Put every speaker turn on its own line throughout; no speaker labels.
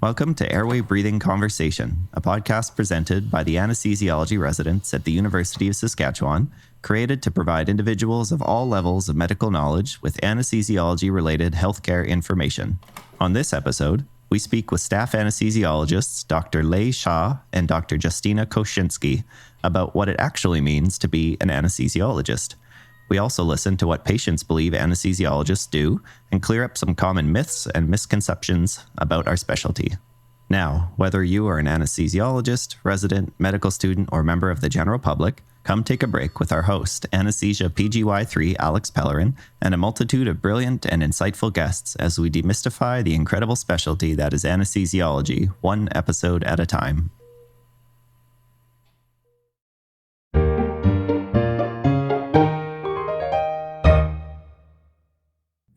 Welcome to Airway Breathing Conversation, a podcast presented by the anesthesiology residents at the University of Saskatchewan, created to provide individuals of all levels of medical knowledge with anesthesiology-related healthcare information. On this episode, we speak with staff anesthesiologists Dr. Lei Xia and Dr. Justina Koshinsky about what it actually means to be an anesthesiologist. We also listen to what patients believe anesthesiologists do and clear up some common myths and misconceptions about our specialty. Now, whether you are an anesthesiologist, resident, medical student, or member of the general public, come take a break with our host, Anesthesia PGY3 Alex Pellerin, and a multitude of brilliant and insightful guests as we demystify the incredible specialty that is anesthesiology, one episode at a time.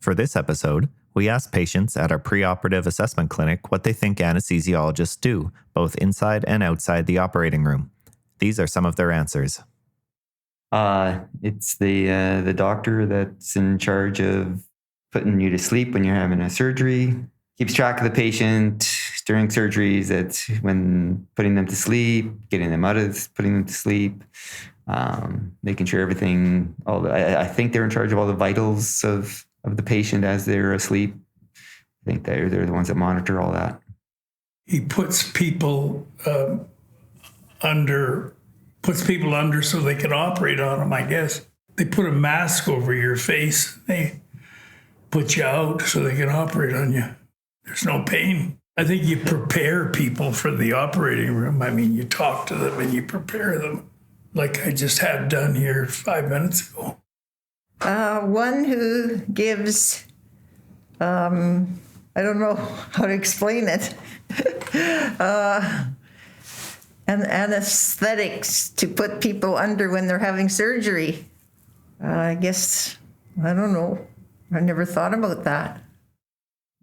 For this episode, we asked patients at our preoperative assessment clinic what they think anesthesiologists do, both inside and outside the operating room. These are some of their answers.
It's the doctor that's in charge of putting you to sleep when you're having a surgery, keeps track of the patient during surgeries, that's when putting them to sleep, getting them out of putting them to sleep, making sure everything, I think they're in charge of all the vitals of the patient as they're asleep. I think they're the ones that monitor all that.
He puts people under so they can operate on them, I guess. They put a mask over your face. They put you out so they can operate on you. There's no pain. I think you prepare people for the operating room. I mean, you talk to them and you prepare them, like I just had done here 5 minutes ago.
One who gives, I don't know how to explain it, and anesthetics to put people under when they're having surgery. I guess, I don't know. I never thought about that.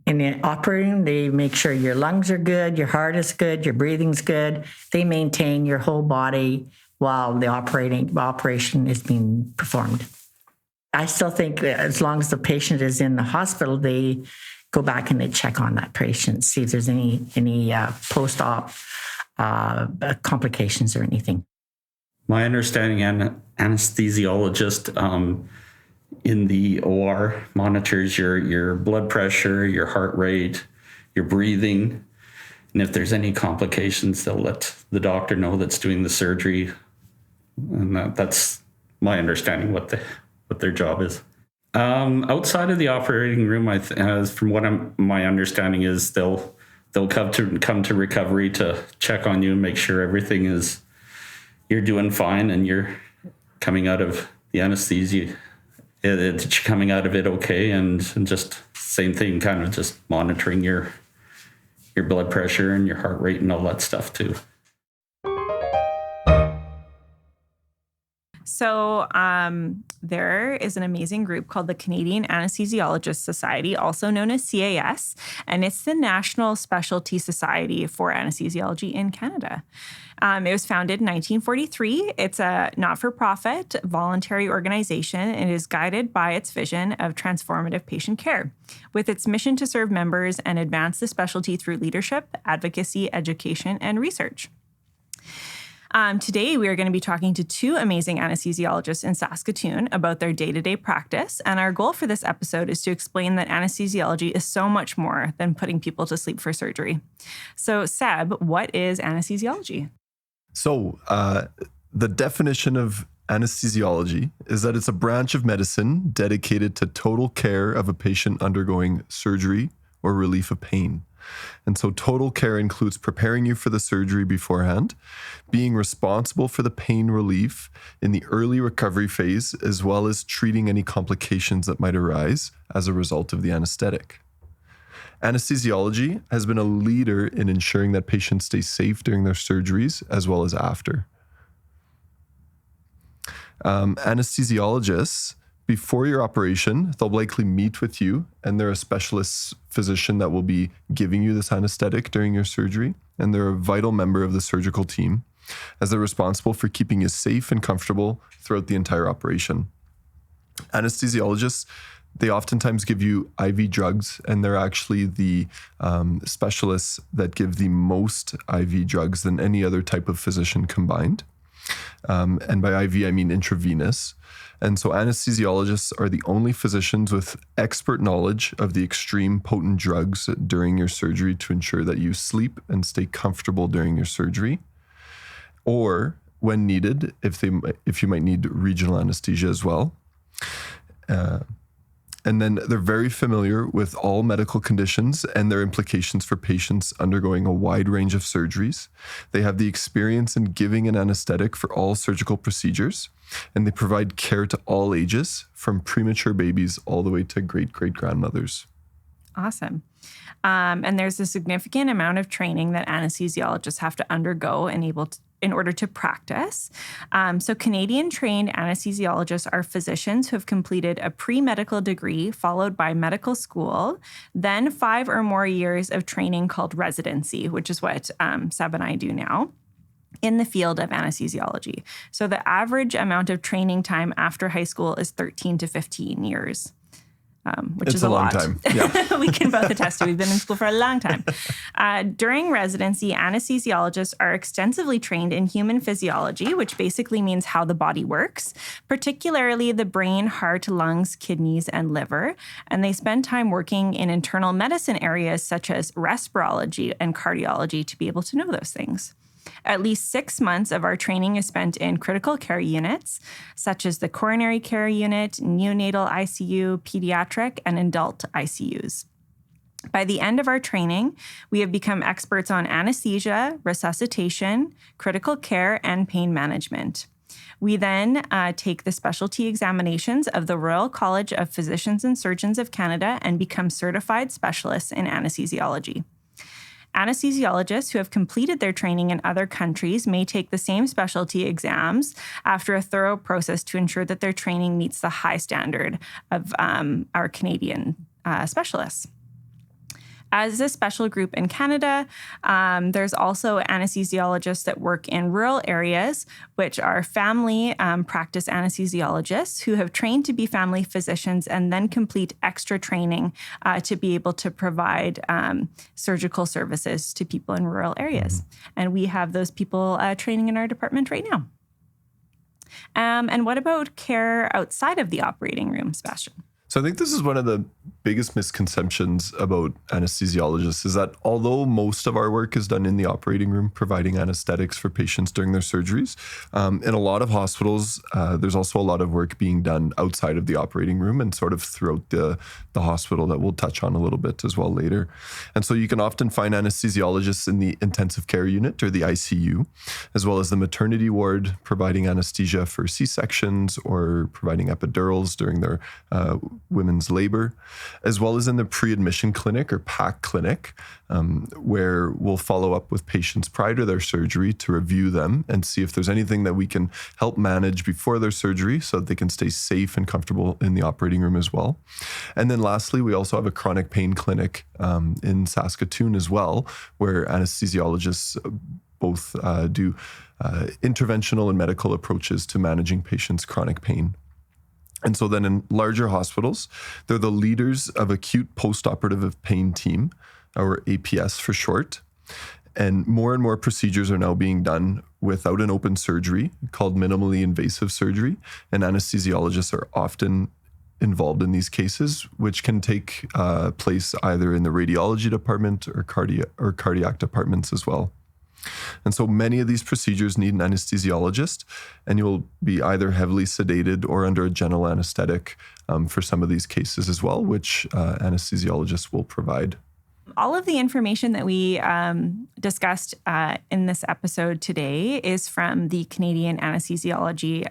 In the operating, they make sure your lungs are good, your heart is good, your breathing's good. They maintain your whole body while the operation is being performed. I still think that as long as the patient is in the hospital, they go back and they check on that patient, see if there's any post-op complications or anything.
My understanding, anesthesiologist in the OR monitors your blood pressure, your heart rate, your breathing, and if there's any complications, they'll let the doctor know that's doing the surgery. And that's my understanding what their job is. Outside of the operating room, from what my understanding is, they'll come to recovery to check on you and make sure everything you're doing fine and you're coming out of the anesthesia. You're coming out of it okay, and just same thing, kind of just monitoring your blood pressure and your heart rate and all that stuff too.
So there is an amazing group called the Canadian Anesthesiologist Society, also known as CAS, and it's the National Specialty Society for Anesthesiology in Canada. It was founded in 1943. It's a not-for-profit voluntary organization and is guided by its vision of transformative patient care, with its mission to serve members and advance the specialty through leadership, advocacy, education, and research. Today, we are going to be talking to two amazing anesthesiologists in Saskatoon about their day-to-day practice, and our goal for this episode is to explain that anesthesiology is so much more than putting people to sleep for surgery. So, Seb, what is anesthesiology?
So, the definition of anesthesiology is that it's a branch of medicine dedicated to total care of a patient undergoing surgery or relief of pain. And so total care includes preparing you for the surgery beforehand, being responsible for the pain relief in the early recovery phase, as well as treating any complications that might arise as a result of the anesthetic. Anesthesiology has been a leader in ensuring that patients stay safe during their surgeries as well as after. Anesthesiologists, before your operation, they'll likely meet with you, and they're a specialist physician that will be giving you this anesthetic during your surgery, and they're a vital member of the surgical team, as they're responsible for keeping you safe and comfortable throughout the entire operation. Anesthesiologists They oftentimes give you IV drugs, and they're actually the specialists that give the most IV drugs than any other type of physician combined. And by IV, I mean intravenous. And so anesthesiologists are the only physicians with expert knowledge of the extreme potent drugs during your surgery to ensure that you sleep and stay comfortable during your surgery. Or when needed, if you might need regional anesthesia as well. And then they're very familiar with all medical conditions and their implications for patients undergoing a wide range of surgeries. They have the experience in giving an anesthetic for all surgical procedures, and they provide care to all ages, from premature babies all the way to great-great-grandmothers.
Awesome. And there's a significant amount of training that anesthesiologists have to undergo in order to practice. So Canadian-trained anesthesiologists are physicians who have completed a pre-medical degree followed by medical school, then 5 or more years of training called residency, which is what Seb and I do now, in the field of anesthesiology. So the average amount of training time after high school is 13 to 15 years. Which is a long
time. Yeah.
We can both attest to. We've been in school for a long time. During residency, anesthesiologists are extensively trained in human physiology, which basically means how the body works, particularly the brain, heart, lungs, kidneys, and liver. And they spend time working in internal medicine areas such as respirology and cardiology to be able to know those things. At least 6 months of our training is spent in critical care units, such as the coronary care unit, neonatal ICU, pediatric, and adult ICUs. By the end of our training, we have become experts on anesthesia, resuscitation, critical care, and pain management. We then take the specialty examinations of the Royal College of Physicians and Surgeons of Canada and become certified specialists in anesthesiology. Anesthesiologists who have completed their training in other countries may take the same specialty exams after a thorough process to ensure that their training meets the high standard of our Canadian specialists. As a special group in Canada, there's also anesthesiologists that work in rural areas, which are family practice anesthesiologists who have trained to be family physicians and then complete extra training to be able to provide surgical services to people in rural areas. And we have those people training in our department right now. And what about care outside of the operating room, Sebastian?
So I think this is one of the biggest misconceptions about anesthesiologists is that although most of our work is done in the operating room, providing anesthetics for patients during their surgeries, in a lot of hospitals, there's also a lot of work being done outside of the operating room and sort of throughout the hospital that we'll touch on a little bit as well later. And so you can often find anesthesiologists in the intensive care unit or the ICU, as well as the maternity ward, providing anesthesia for C-sections or providing epidurals during their women's labor, as well as in the pre-admission clinic or PAC clinic, where we'll follow up with patients prior to their surgery to review them and see if there's anything that we can help manage before their surgery so that they can stay safe and comfortable in the operating room as well. And then lastly, we also have a chronic pain clinic in Saskatchewan as well, where anesthesiologists both do interventional and medical approaches to managing patients' chronic pain. And so then in larger hospitals, they're the leaders of acute postoperative pain team, or APS for short. And more procedures are now being done without an open surgery called minimally invasive surgery. And anesthesiologists are often involved in these cases, which can take place either in the radiology department or cardiac departments as well. And so many of these procedures need an anesthesiologist, and you'll be either heavily sedated or under a general anesthetic for some of these cases as well, which anesthesiologists will provide.
All of the information that we discussed in this episode today is from the Canadian Anesthesiology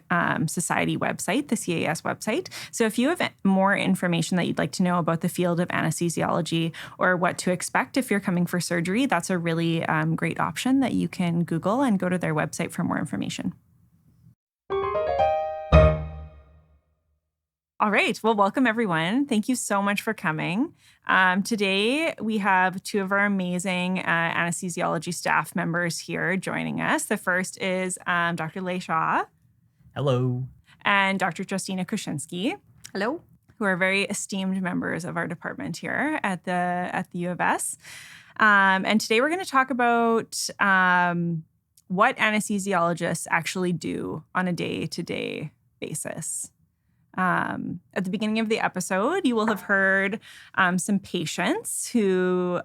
Society website, the CAS website. So if you have more information that you'd like to know about the field of anesthesiology or what to expect if you're coming for surgery, that's a really great option that you can Google and go to their website for more information. All right. Well, welcome, everyone. Thank you so much for coming. Today, we have two of our amazing anesthesiology staff members here joining us. The first is Dr. Lei Xia.
Hello.
And Dr. Justina Koshinsky.
Hello.
who are very esteemed members of our department here at the U of S. And today we're going to talk about what anesthesiologists actually do on a day-to-day basis. At the beginning of the episode, you will have heard some patients who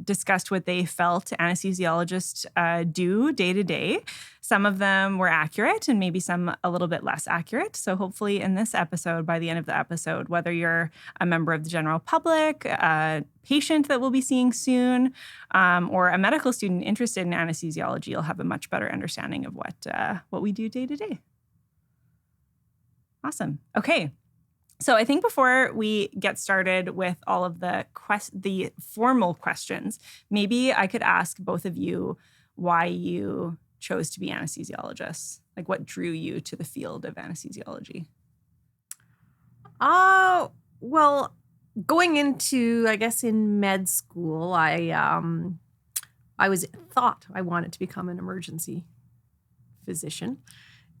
discussed what they felt anesthesiologists do day to day. Some of them were accurate and maybe some a little bit less accurate. So hopefully in this episode, by the end of the episode, whether you're a member of the general public, a patient that we'll be seeing soon, or a medical student interested in anesthesiology, you'll have a much better understanding of what we do day to day. Awesome. Okay. So I think before we get started with all of the formal questions, maybe I could ask both of you why you chose to be anesthesiologists. Like what drew you to the field of anesthesiology?
Well, going into, I guess, in med school, I thought I wanted to become an emergency physician.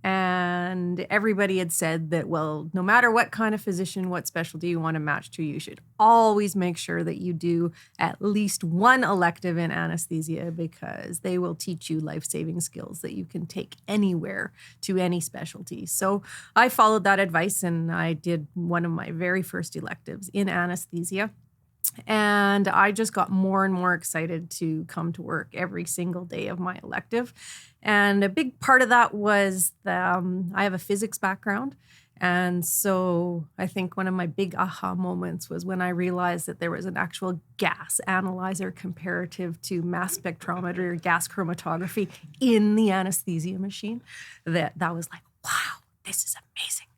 And everybody had said that, well, no matter what kind of physician, what specialty you want to match to, you should always make sure that you do at least one elective in anesthesia because they will teach you life-saving skills that you can take anywhere to any specialty. So I followed that advice and I did one of my very first electives in anesthesia. And I just got more and more excited to come to work every single day of my elective. And a big part of that was I have a physics background. And so I think one of my big aha moments was when I realized that there was an actual gas analyzer comparative to mass spectrometry or gas chromatography in the anesthesia machine. That was like, wow, this is amazing.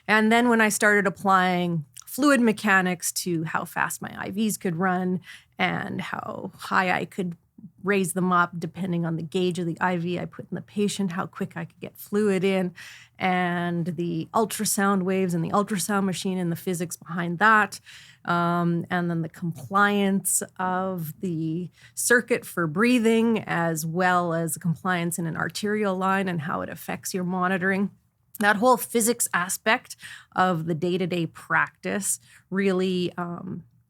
And then when I started applying fluid mechanics to how fast my IVs could run and how high I could raise them up depending on the gauge of the IV I put in the patient, how quick I could get fluid in, and the ultrasound waves and the ultrasound machine and the physics behind that, and then the compliance of the circuit for breathing as well as the compliance in an arterial line and how it affects your monitoring. That whole physics aspect of the day-to-day practice really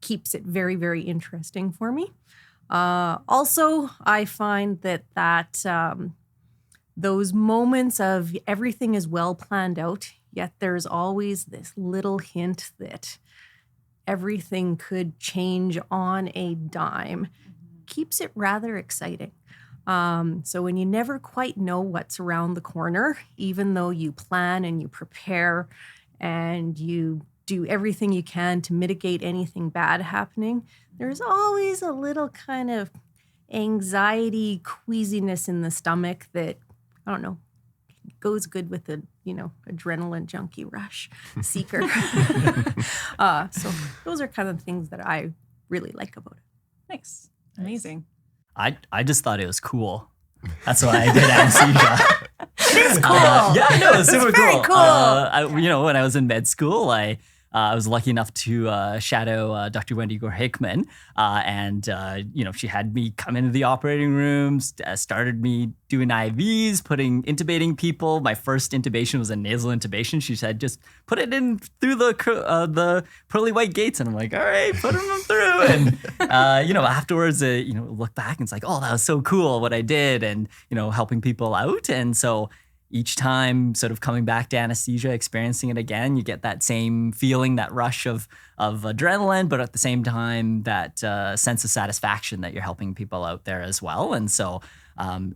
keeps it very, very interesting for me. Also, I find that those moments of everything is well planned out, yet there's always this little hint that everything could change on a dime, keeps it rather exciting. So when you never quite know what's around the corner, even though you plan and you prepare and you do everything you can to mitigate anything bad happening, there's always a little kind of anxiety, queasiness in the stomach that, I don't know, goes good with the, adrenaline junkie rush seeker. So those are kind of things that I really like about it.
Nice. Amazing.
I just thought it was cool. That's why I did anesthesia.
It is cool.
Yeah, no, it's super
very cool.
When I was in med school, I was lucky enough to shadow Dr. Wendy Gore-Hickman, and she had me come into the operating rooms, started me doing IVs, intubating people. My first intubation was a nasal intubation. She said, just put it in through the pearly white gates, and I'm like, all right, put them through. And afterwards, look back and it's like, oh, that was so cool what I did, and helping people out, and so. Each time sort of coming back to anesthesia, experiencing it again, you get that same feeling, that rush of adrenaline, but at the same time, that sense of satisfaction that you're helping people out there as well. And so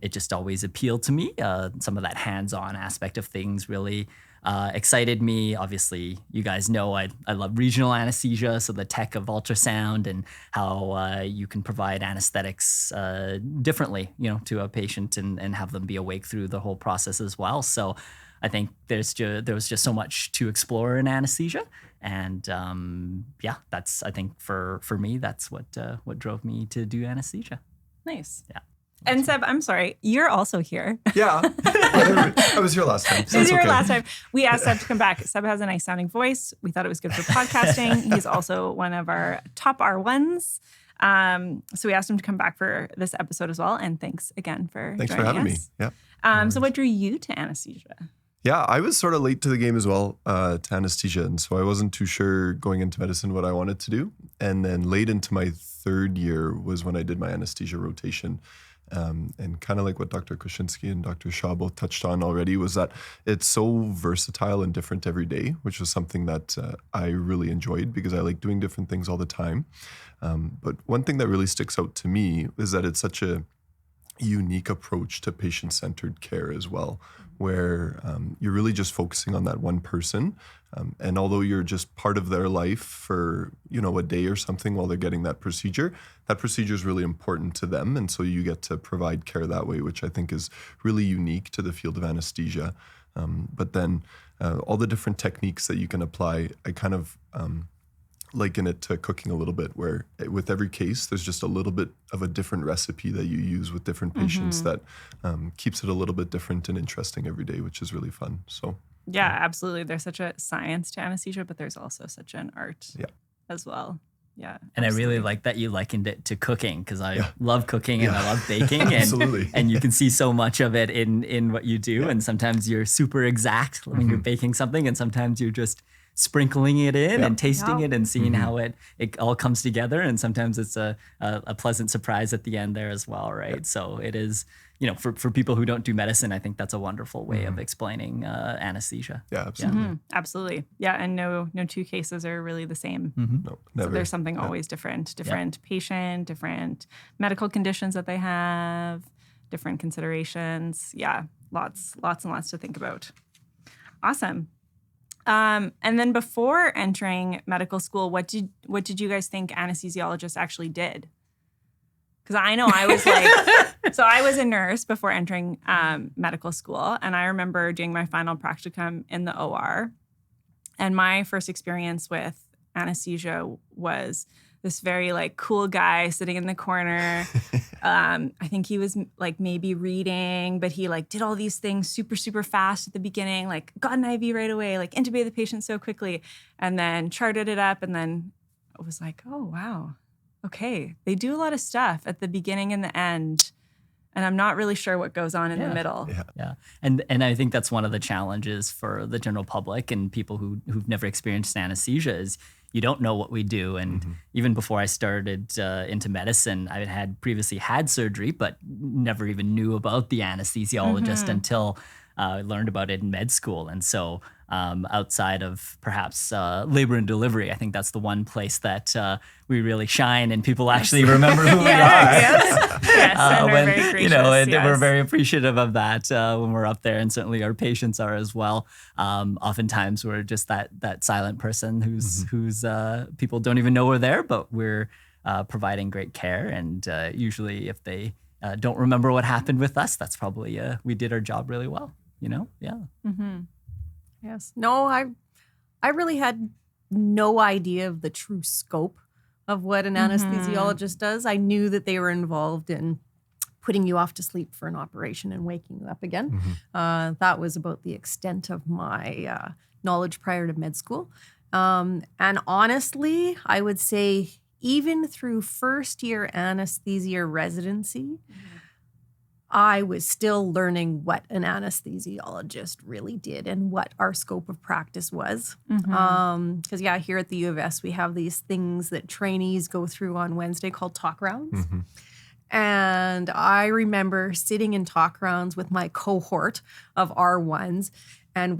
it just always appealed to me. Some of that hands-on aspect of things really excited me. Obviously, you guys know I love regional anesthesia, so the tech of ultrasound and how you can provide anesthetics differently, to a patient and have them be awake through the whole process as well. So I think there was just so much to explore in anesthesia, and that's, I think for me, that's what drove me to do anesthesia.
Nice.
Yeah.
And Seb, I'm sorry, you're also here.
Yeah. I was here last time. So
He was here last time. We asked Seb to come back. Seb has a nice sounding voice. We thought it was good for podcasting. He's also one of our top R1s. So we asked him to come back for this episode as well. And thanks again for
Thanks
joining
for having
us.
me. Yeah.
So what drew you to anesthesia?
Yeah, I was sort of late to the game as well to anesthesia. And so I wasn't too sure going into medicine what I wanted to do. And then late into my third year was when I did my anesthesia rotation. And kind of like what Dr. Koshinsky and Dr. Shaw both touched on already was that it's so versatile and different every day, which was something that I really enjoyed because I like doing different things all the time. But one thing that really sticks out to me is that it's such a unique approach to patient-centered care as well, where you're really just focusing on that one person. And although you're just part of their life for, a day or something while they're getting that procedure is really important to them. And so you get to provide care that way, which I think is really unique to the field of anesthesia. But then all the different techniques that you can apply, I kind of liken it to cooking a little bit, where with every case, there's just a little bit of a different recipe that you use with different patients that keeps it a little bit different and interesting every day, which is really fun. So
Yeah, absolutely. There's such a science to anesthesia, but there's also such an art as well. Yeah.
And
absolutely.
I really like that you likened it to cooking because I love cooking and I love baking. And,
Absolutely.
and you can see so much of it in what you do. And sometimes you're super exact when you're baking something, and sometimes you're just sprinkling it in and tasting it and seeing how it all comes together. And sometimes it's a pleasant surprise at the end there as well, right? So it is, for people who don't do medicine, I think that's a wonderful way of explaining anesthesia.
Yeah, absolutely.
Absolutely. Yeah. And no two cases are really the same.
No, never.
So there's something always different patient, different medical conditions that they have, different considerations. Yeah. Lots and lots to think about. Awesome. And then before entering medical school, what did you guys think anesthesiologists actually did? Because I know I was like, so I was a nurse before entering medical school, and I remember doing my final practicum in the OR. And my first experience with anesthesia was this very cool guy sitting in the corner. I think he was maybe reading, but he did all these things super, super fast at the beginning, got an IV right away, intubated the patient so quickly, and then charted it up. And then I was like, oh, wow. Okay. They do a lot of stuff at the beginning and the end. And I'm not really sure what goes on in the middle.
Yeah. And I think that's one of the challenges for the general public and people who've never experienced anesthesia is you don't know what we do. And even before I started into medicine, I had previously had surgery, but never even knew about the anesthesiologist until I learned about it in med school. And so outside of perhaps labor and delivery, I think that's the one place that we really shine and people actually remember who we are.
Yes, and we're very gracious,
and we're very appreciative of that when we're up there, and certainly our patients are as well. Oftentimes we're just that silent person who's people don't even know we're there, but we're providing great care. And usually if they don't remember what happened with us, that's probably we did our job really well. Yeah.
Yes. No, I really had no idea of the true scope of what an anesthesiologist does. I knew that they were involved in putting you off to sleep for an operation and waking you up again. That was about the extent of my knowledge prior to med school. And honestly, I would say even through first year anesthesia residency, I was still learning what an anesthesiologist really did and what our scope of practice was. Because, here at the U of S, we have these things that trainees go through on Wednesday called talk rounds. And I remember sitting in talk rounds with my cohort of R1s, and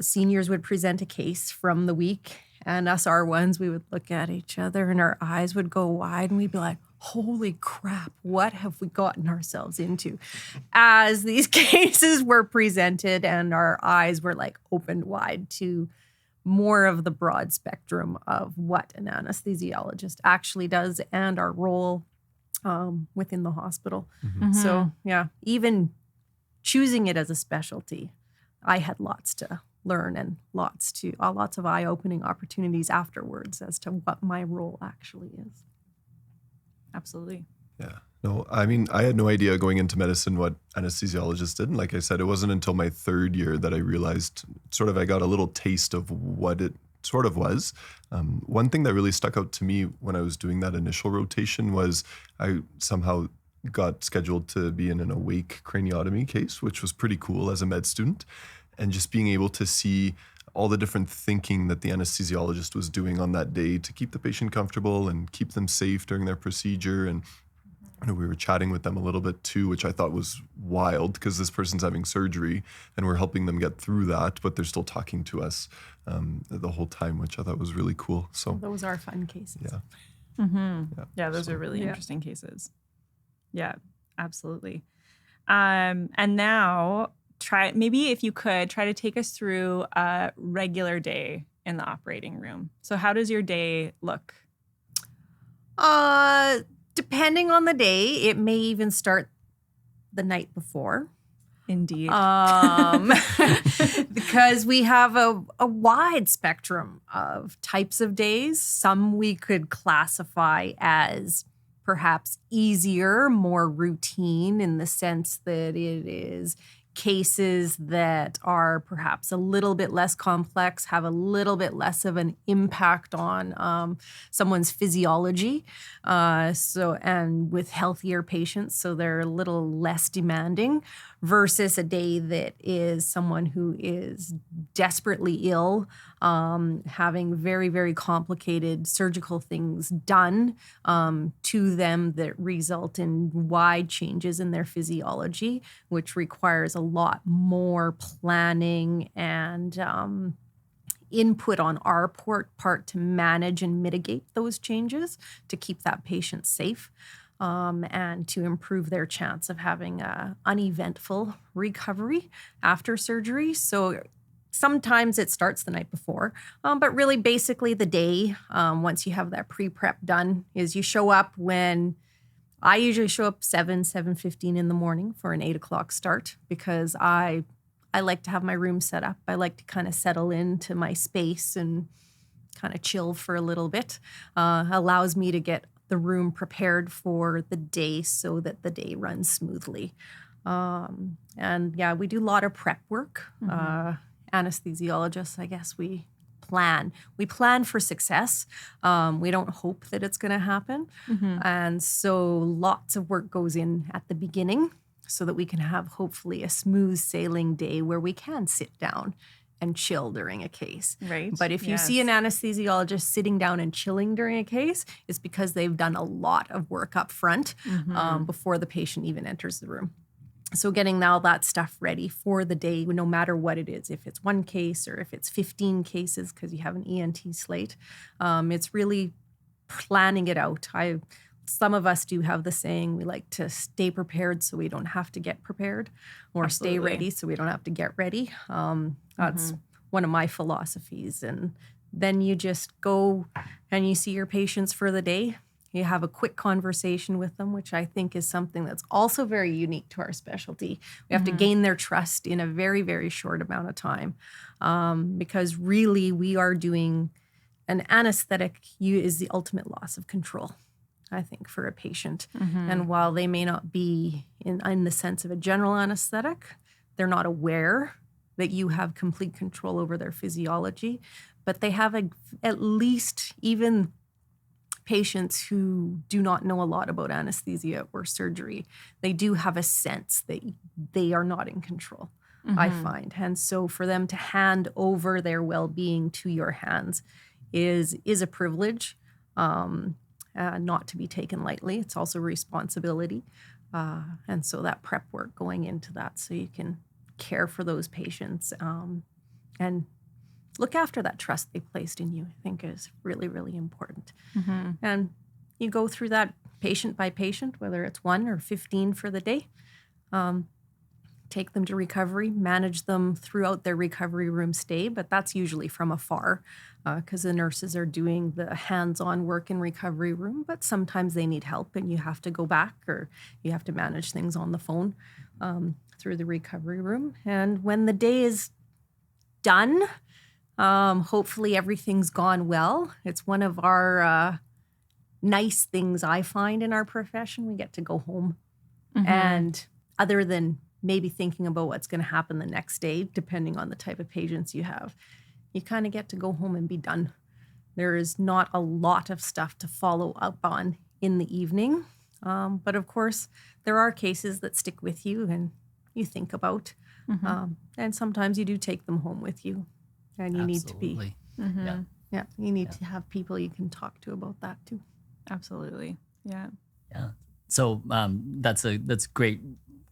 seniors would present a case from the week, and us R1s, we would look at each other and our eyes would go wide, and we'd be like, holy crap, what have we gotten ourselves into? As these cases were presented and our eyes were opened wide to more of the broad spectrum of what an anesthesiologist actually does and our role within the hospital. So even choosing it as a specialty, I had lots to learn and lots of eye-opening opportunities afterwards as to what my role actually is.
Absolutely.
Yeah. No, I mean, I had no idea going into medicine what anesthesiologists did. And like I said, it wasn't until my third year that I realized I got a little taste of what it sort of was. One thing that really stuck out to me when I was doing that initial rotation was I somehow got scheduled to be in an awake craniotomy case, which was pretty cool as a med student. And just being able to see all the different thinking that the anesthesiologist was doing on that day to keep the patient comfortable and keep them safe during their procedure. And we were chatting with them a little bit too, which I thought was wild because this person's having surgery and we're helping them get through that, but they're still talking to us the whole time, which I thought was really cool. So
Those are fun cases.
yeah.
Yeah, those are really
Yeah.
interesting cases. Yeah, absolutely. And now maybe if you could try to take us through a regular day in the operating room. So how does your day look?
Depending on the day, it may even start the night before.
Indeed.
Because we have a wide spectrum of types of days. Some we could classify as perhaps easier, more routine in the sense that it is cases that are perhaps a little bit less complex, have a little bit less of an impact on someone's physiology. And with healthier patients, so they're a little less demanding, versus a day that is someone who is desperately ill, having very, very complicated surgical things done to them that result in wide changes in their physiology, which requires a lot more planning and input on our part to manage and mitigate those changes to keep that patient safe. And to improve their chance of having an uneventful recovery after surgery. So sometimes it starts the night before, but really basically the day, once you have that pre-prep done, is you show up when I usually show up 7:15 in the morning for an 8 o'clock start because I like to have my room set up. I like to kind of settle into my space and kind of chill for a little bit. Allows me to get the room prepared for the day so that the day runs smoothly. And yeah, we do a lot of prep work. Anesthesiologists, I guess we plan. We plan for success. We don't hope that it's going to happen. And so lots of work goes in at the beginning so that we can have hopefully a smooth sailing day where we can sit down and chill during a case.
Right.
But if you see an anesthesiologist sitting down and chilling during a case, it's because they've done a lot of work up front before the patient even enters the room. So getting all that stuff ready for the day, no matter what it is, if it's one case or if it's 15 cases because you have an ENT slate, it's really planning it out. Some of us do have the saying, we like to stay prepared so we don't have to get prepared, or stay ready so we don't have to get ready. That's one of my philosophies. And then you just go and you see your patients for the day. You have a quick conversation with them, which I think is something that's also very unique to our specialty. We have to gain their trust in a very, very short amount of time because really we are doing an anesthetic is the ultimate loss of control, I think, for a patient. And while they may not be in the sense of a general anesthetic, they're not aware that you have complete control over their physiology, but they have at least even patients who do not know a lot about anesthesia or surgery, they do have a sense that they are not in control, I find. And so for them to hand over their well-being to your hands is a privilege, not to be taken lightly. It's also a responsibility. And so that prep work going into that so you can care for those patients and look after that trust they placed in you, I think is really, really important. And you go through that patient by patient, whether it's 1 or 15 for the day, take them to recovery, manage them throughout their recovery room stay, but that's usually from afar because the nurses are doing the hands-on work in recovery room, but sometimes they need help and you have to go back or you have to manage things on the phone through the recovery room. And when the day is done, hopefully everything's gone well. It's one of our nice things I find in our profession. We get to go home. And other than maybe thinking about what's going to happen the next day, depending on the type of patients you have, you kind of get to go home and be done. There is not a lot of stuff to follow up on in the evening. But of course, there are cases that stick with you and you think about. And sometimes you do take them home with you. And you need to be, you need to have people you can talk to about that too.
Absolutely. Yeah.
Yeah. So that's great.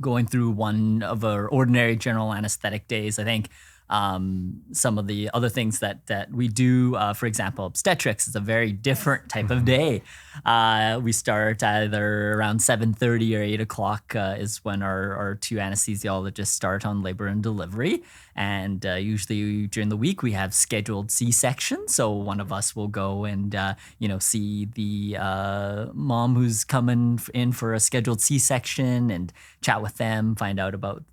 Going through one of our ordinary general anesthetic days, I think some of the other things that we do, for example, obstetrics is a very different type of day. We start either around 7:30 or 8 o'clock is when our two anesthesiologists start on labor and delivery. And usually during the week we have scheduled C-sections. So one of us will go and see the mom who's coming in for a scheduled C-section and chat with them, find out about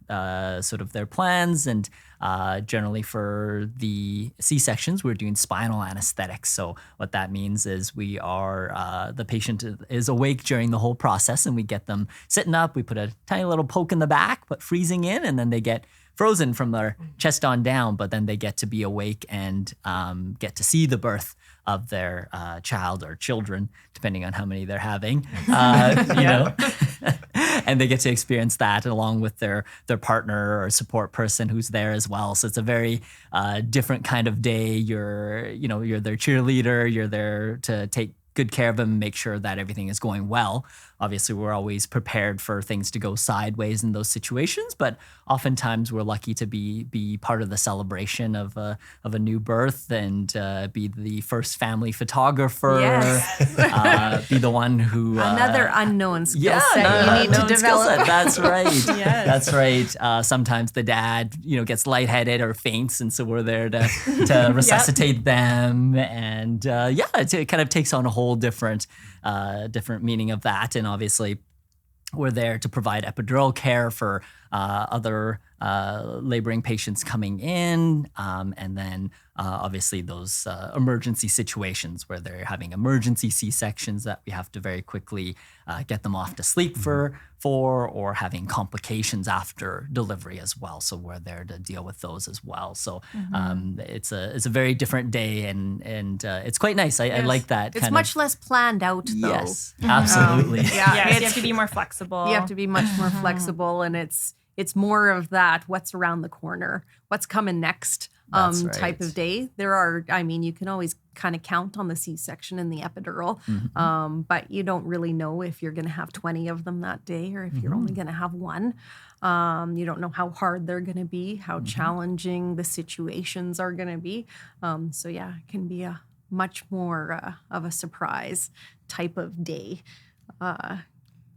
sort of their plans. And generally for the C-sections, we're doing spinal anesthetics. So what that means is we are, the patient is awake during the whole process and we get them sitting up. We put a tiny little poke in the back, but freezing in, and then they get frozen from their chest on down, but then they get to be awake and get to see the birth of their child or children, depending on how many they're having, and they get to experience that along with their partner or support person who's there as well. So it's a very different kind of day. You're their cheerleader. You're there to take good care of them, make sure that everything is going well. Obviously, we're always prepared for things to go sideways in those situations, but oftentimes we're lucky to be part of the celebration of a new birth and be the first family photographer, be the one who
another unknown skill set you need to develop.
That's right. That's right. Sometimes the dad, gets lightheaded or faints, and so we're there to resuscitate them, and it kind of takes on a whole different meaning of that. And obviously, we're there to provide epidural care for other laboring patients coming in, and then obviously those emergency situations where they're having emergency C-sections that we have to very quickly get them off to sleep for, or having complications after delivery as well. So we're there to deal with those as well. So it's a very different day, and it's quite nice. I like that.
It's much less planned out, though.
Yes, absolutely.
You have to be more flexible.
You have to be much more flexible, and it's more of that what's around the corner, what's coming next type of day. You can always kind of count on the C-section and the epidural, but you don't really know if you're going to have 20 of them that day or if you're only going to have one. You don't know how hard they're going to be, how challenging the situations are going to be. It can be a much more of a surprise type of day.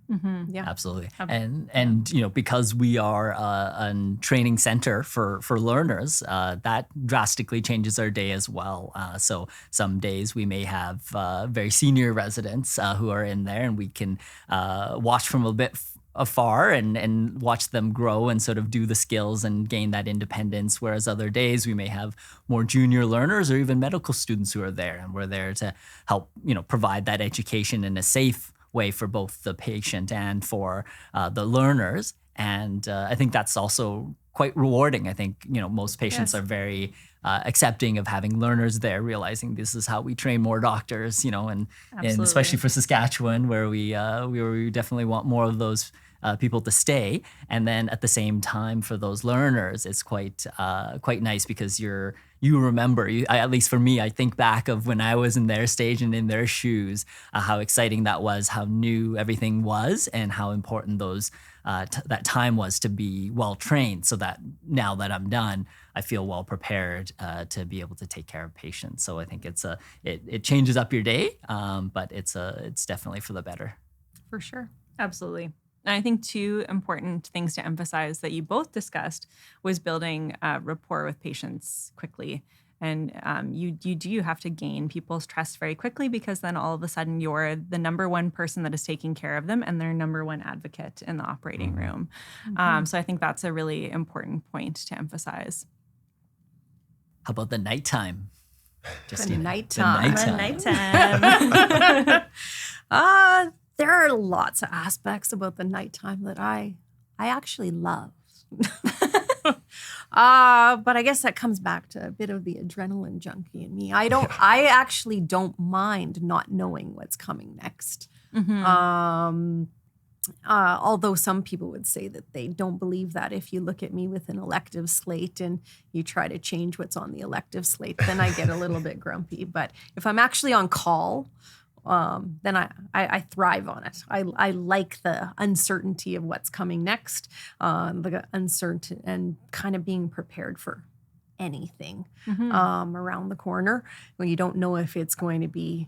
Absolutely. And because we are a training center for learners, that drastically changes our day as well. So some days we may have very senior residents who are in there, and we can watch from a bit afar and watch them grow and sort of do the skills and gain that independence. Whereas other days we may have more junior learners or even medical students who are there, and we're there to help, provide that education in a safe way for both the patient and for the learners. And I think that's also quite rewarding. I think, most patients are very accepting of having learners there, realizing this is how we train more doctors, and especially for Saskatchewan, where we definitely want more of those people to stay. And then at the same time, for those learners, it's quite nice because you remember, at least for me, I think back of when I was in their stage and in their shoes, how exciting that was, how new everything was, and how important that time was to be well trained, so that now that I'm done, I feel well prepared to be able to take care of patients. So I think it changes up your day, but it's definitely for the better.
For sure.
Absolutely. And I think two important things to emphasize that you both discussed was building rapport with patients quickly. And you do have to gain people's trust very quickly, because then all of a sudden you're the number one person that is taking care of them and their number one advocate in the operating room. So I think that's a really important point to emphasize.
How about the nighttime?
The nighttime. There are lots of aspects about the nighttime that I actually love. But I guess that comes back to a bit of the adrenaline junkie in me. I actually don't mind not knowing what's coming next. Although some people would say that they don't believe that if you look at me with an elective slate and you try to change what's on the elective slate, then I get a little bit grumpy. But if I'm actually on call, then I thrive on it. I like the uncertainty of what's coming next, the uncertain and kind of being prepared for anything around the corner when you don't know if it's going to be,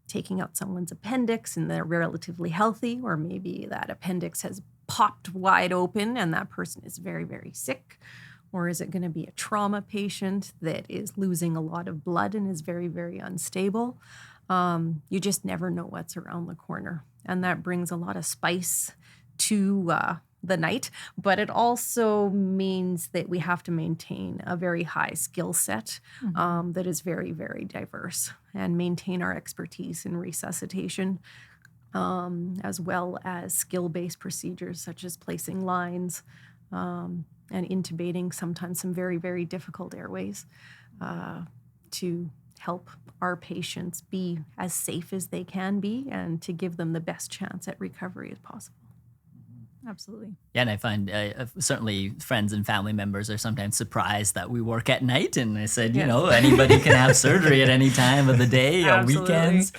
taking out someone's appendix and they're relatively healthy, or maybe that appendix has popped wide open and that person is very, very sick. Or is it going to be a trauma patient that is losing a lot of blood and is very, very unstable? You just never know what's around the corner. And that brings a lot of spice to the night, but it also means that we have to maintain a very high skill set that is very, very diverse, and maintain our expertise in resuscitation, as well as skill-based procedures such as placing lines and intubating sometimes some very, very difficult airways to help our patients be as safe as they can be and to give them the best chance at recovery as possible.
Absolutely.
Yeah, and I find certainly friends and family members are sometimes surprised that we work at night. And I said, anybody can have surgery at any time of the day or weekends.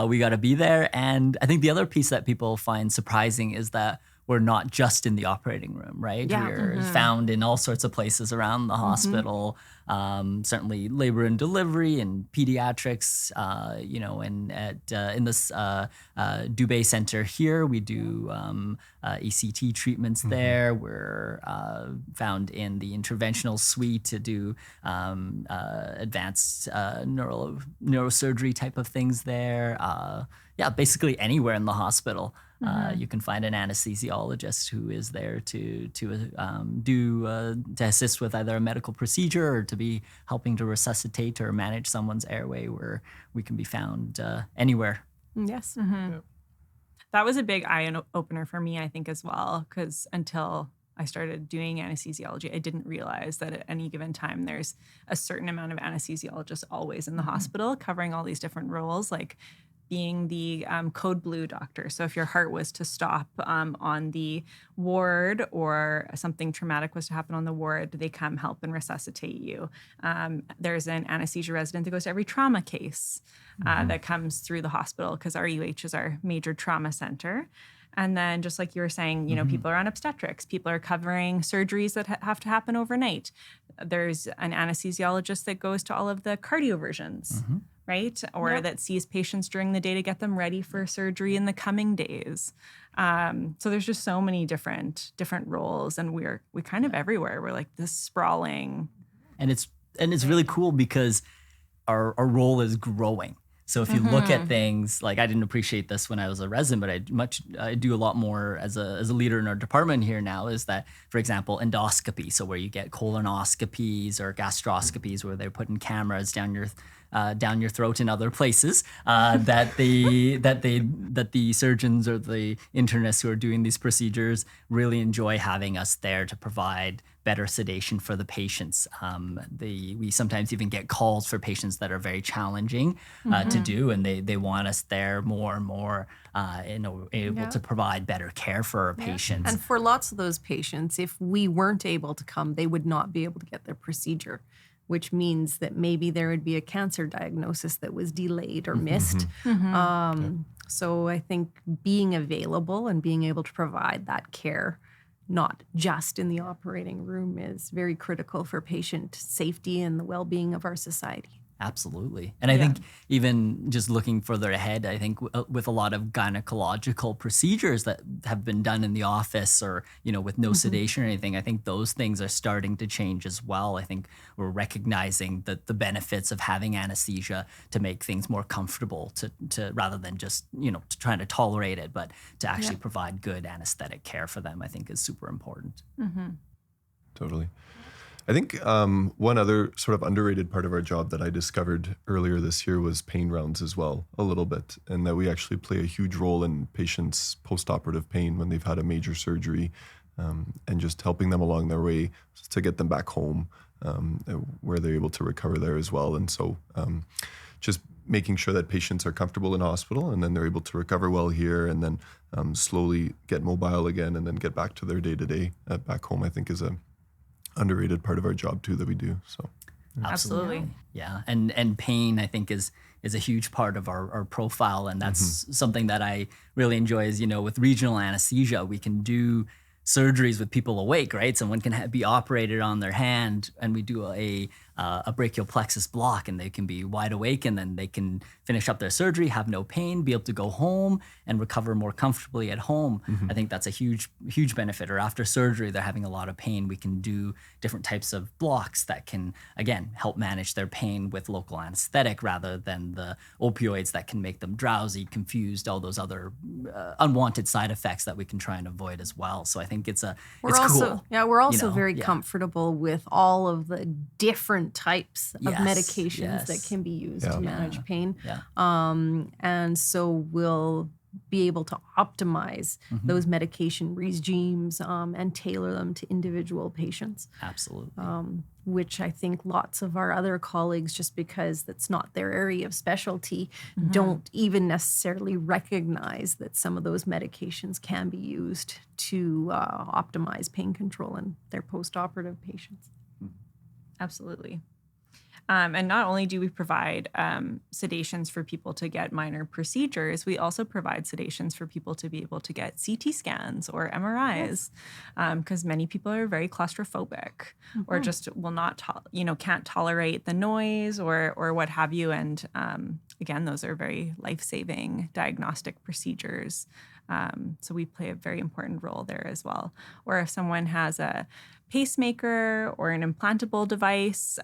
We got to be there. And I think the other piece that people find surprising is that we're not just in the operating room, right?
Yeah.
We're found in all sorts of places around the hospital, certainly labor and delivery and pediatrics, and in this Dubé Center here, we do ECT treatments there. We're found in the interventional suite to do advanced neurosurgery type of things there. Basically anywhere in the hospital. You can find an anesthesiologist who is there to assist with either a medical procedure or to be helping to resuscitate or manage someone's airway, where we can be found anywhere.
Yes.
That was a big eye opener for me, I think, as well, because until I started doing anesthesiology, I didn't realize that at any given time there's a certain amount of anesthesiologists always in the hospital covering all these different roles, like being the code blue doctor. So if your heart was to stop on the ward or something traumatic was to happen on the ward, they come help and resuscitate you. There's an anesthesia resident that goes to every trauma case that comes through the hospital, because RUH is our major trauma center. And then just like you were saying, people are on obstetrics. People are covering surgeries that have to happen overnight. There's an anesthesiologist that goes to all of the cardioversions, right? Or that sees patients during the day to get them ready for surgery in the coming days. So there's just so many different roles, and we're kind of everywhere. We're like this sprawling.
And it's really cool because our role is growing. So if you look at things, like I didn't appreciate this when I was a resident, but I do a lot more as a leader in our department here now, is that, for example, endoscopy. So where you get colonoscopies or gastroscopies, where they're putting cameras down your throat and other places, that the surgeons or the internists who are doing these procedures really enjoy having us there to provide better sedation for the patients. We sometimes even get calls for patients that are very challenging to do, and they want us there more and more, able to provide better care for our patients.
And for lots of those patients, if we weren't able to come, they would not be able to get their procedure, which means that maybe there would be a cancer diagnosis that was delayed or missed. So I think being available and being able to provide that care, not just in the operating room, is very critical for patient safety and the well-being of our society.
Absolutely. And I think even just looking further ahead, I think with a lot of gynecological procedures that have been done in the office or, with no sedation or anything, I think those things are starting to change as well. I think we're recognizing the benefits of having anesthesia to make things more comfortable, to rather than just, trying to tolerate it, but to actually provide good anesthetic care for them, I think is super important.
Totally. I think one other sort of underrated part of our job that I discovered earlier this year was pain rounds as well, a little bit, and that we actually play a huge role in patients' postoperative pain when they've had a major surgery, and just helping them along their way to get them back home, where they're able to recover there as well. And so just making sure that patients are comfortable in hospital and then they're able to recover well here and then slowly get mobile again and then get back to their day-to-day back home, I think is a underrated part of our job too that we do. So
Absolutely. Yeah. And pain, I think, is a huge part of our profile. And that's something that I really enjoy is, with regional anesthesia, we can do surgeries with people awake, right? Someone can be operated on their hand and we do a brachial plexus block and they can be wide awake and then they can finish up their surgery, have no pain, be able to go home and recover more comfortably at home. I think that's a huge benefit. Or after surgery, they're having a lot of pain. We can do different types of blocks that can, again, help manage their pain with local anesthetic rather than the opioids that can make them drowsy, confused, all those other unwanted side effects that we can try and avoid as well. So I think it's cool.
Yeah, we're also very comfortable with all of the different types of medications that can be used to manage pain. And so we'll be able to optimize those medication regimes and tailor them to individual patients.
Absolutely.
Which I think lots of our other colleagues, just because that's not their area of specialty, don't even necessarily recognize that some of those medications can be used to optimize pain control in their post-operative patients.
Absolutely. And not only do we provide sedations for people to get minor procedures, we also provide sedations for people to be able to get CT scans or MRIs, because many people are very claustrophobic or just will not, can't tolerate the noise or what have you. And again, those are very life-saving diagnostic procedures. So we play a very important role there as well. Or if someone has a pacemaker or an implantable device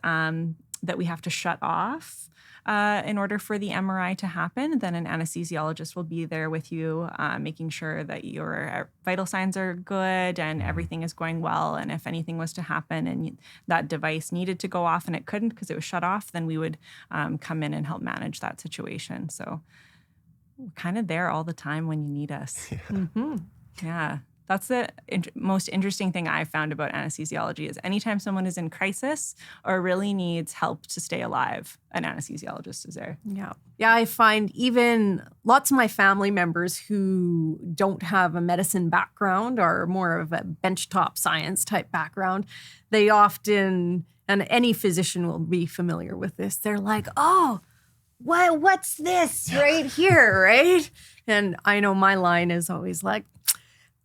that we have to shut off in order for the MRI to happen, then an anesthesiologist will be there with you, making sure that your vital signs are good and everything is going well. And if anything was to happen and that device needed to go off and it couldn't because it was shut off, then we would come in and help manage that situation. So we're kind of there all the time when you need us. Yeah. That's the most interesting thing I've found about anesthesiology is anytime someone is in crisis or really needs help to stay alive, an anesthesiologist is there.
Yeah. Yeah, I find even lots of my family members who don't have a medicine background or more of a benchtop science type background, they often, and any physician will be familiar with this, they're like, oh, what's this right here, right? And I know my line is always like,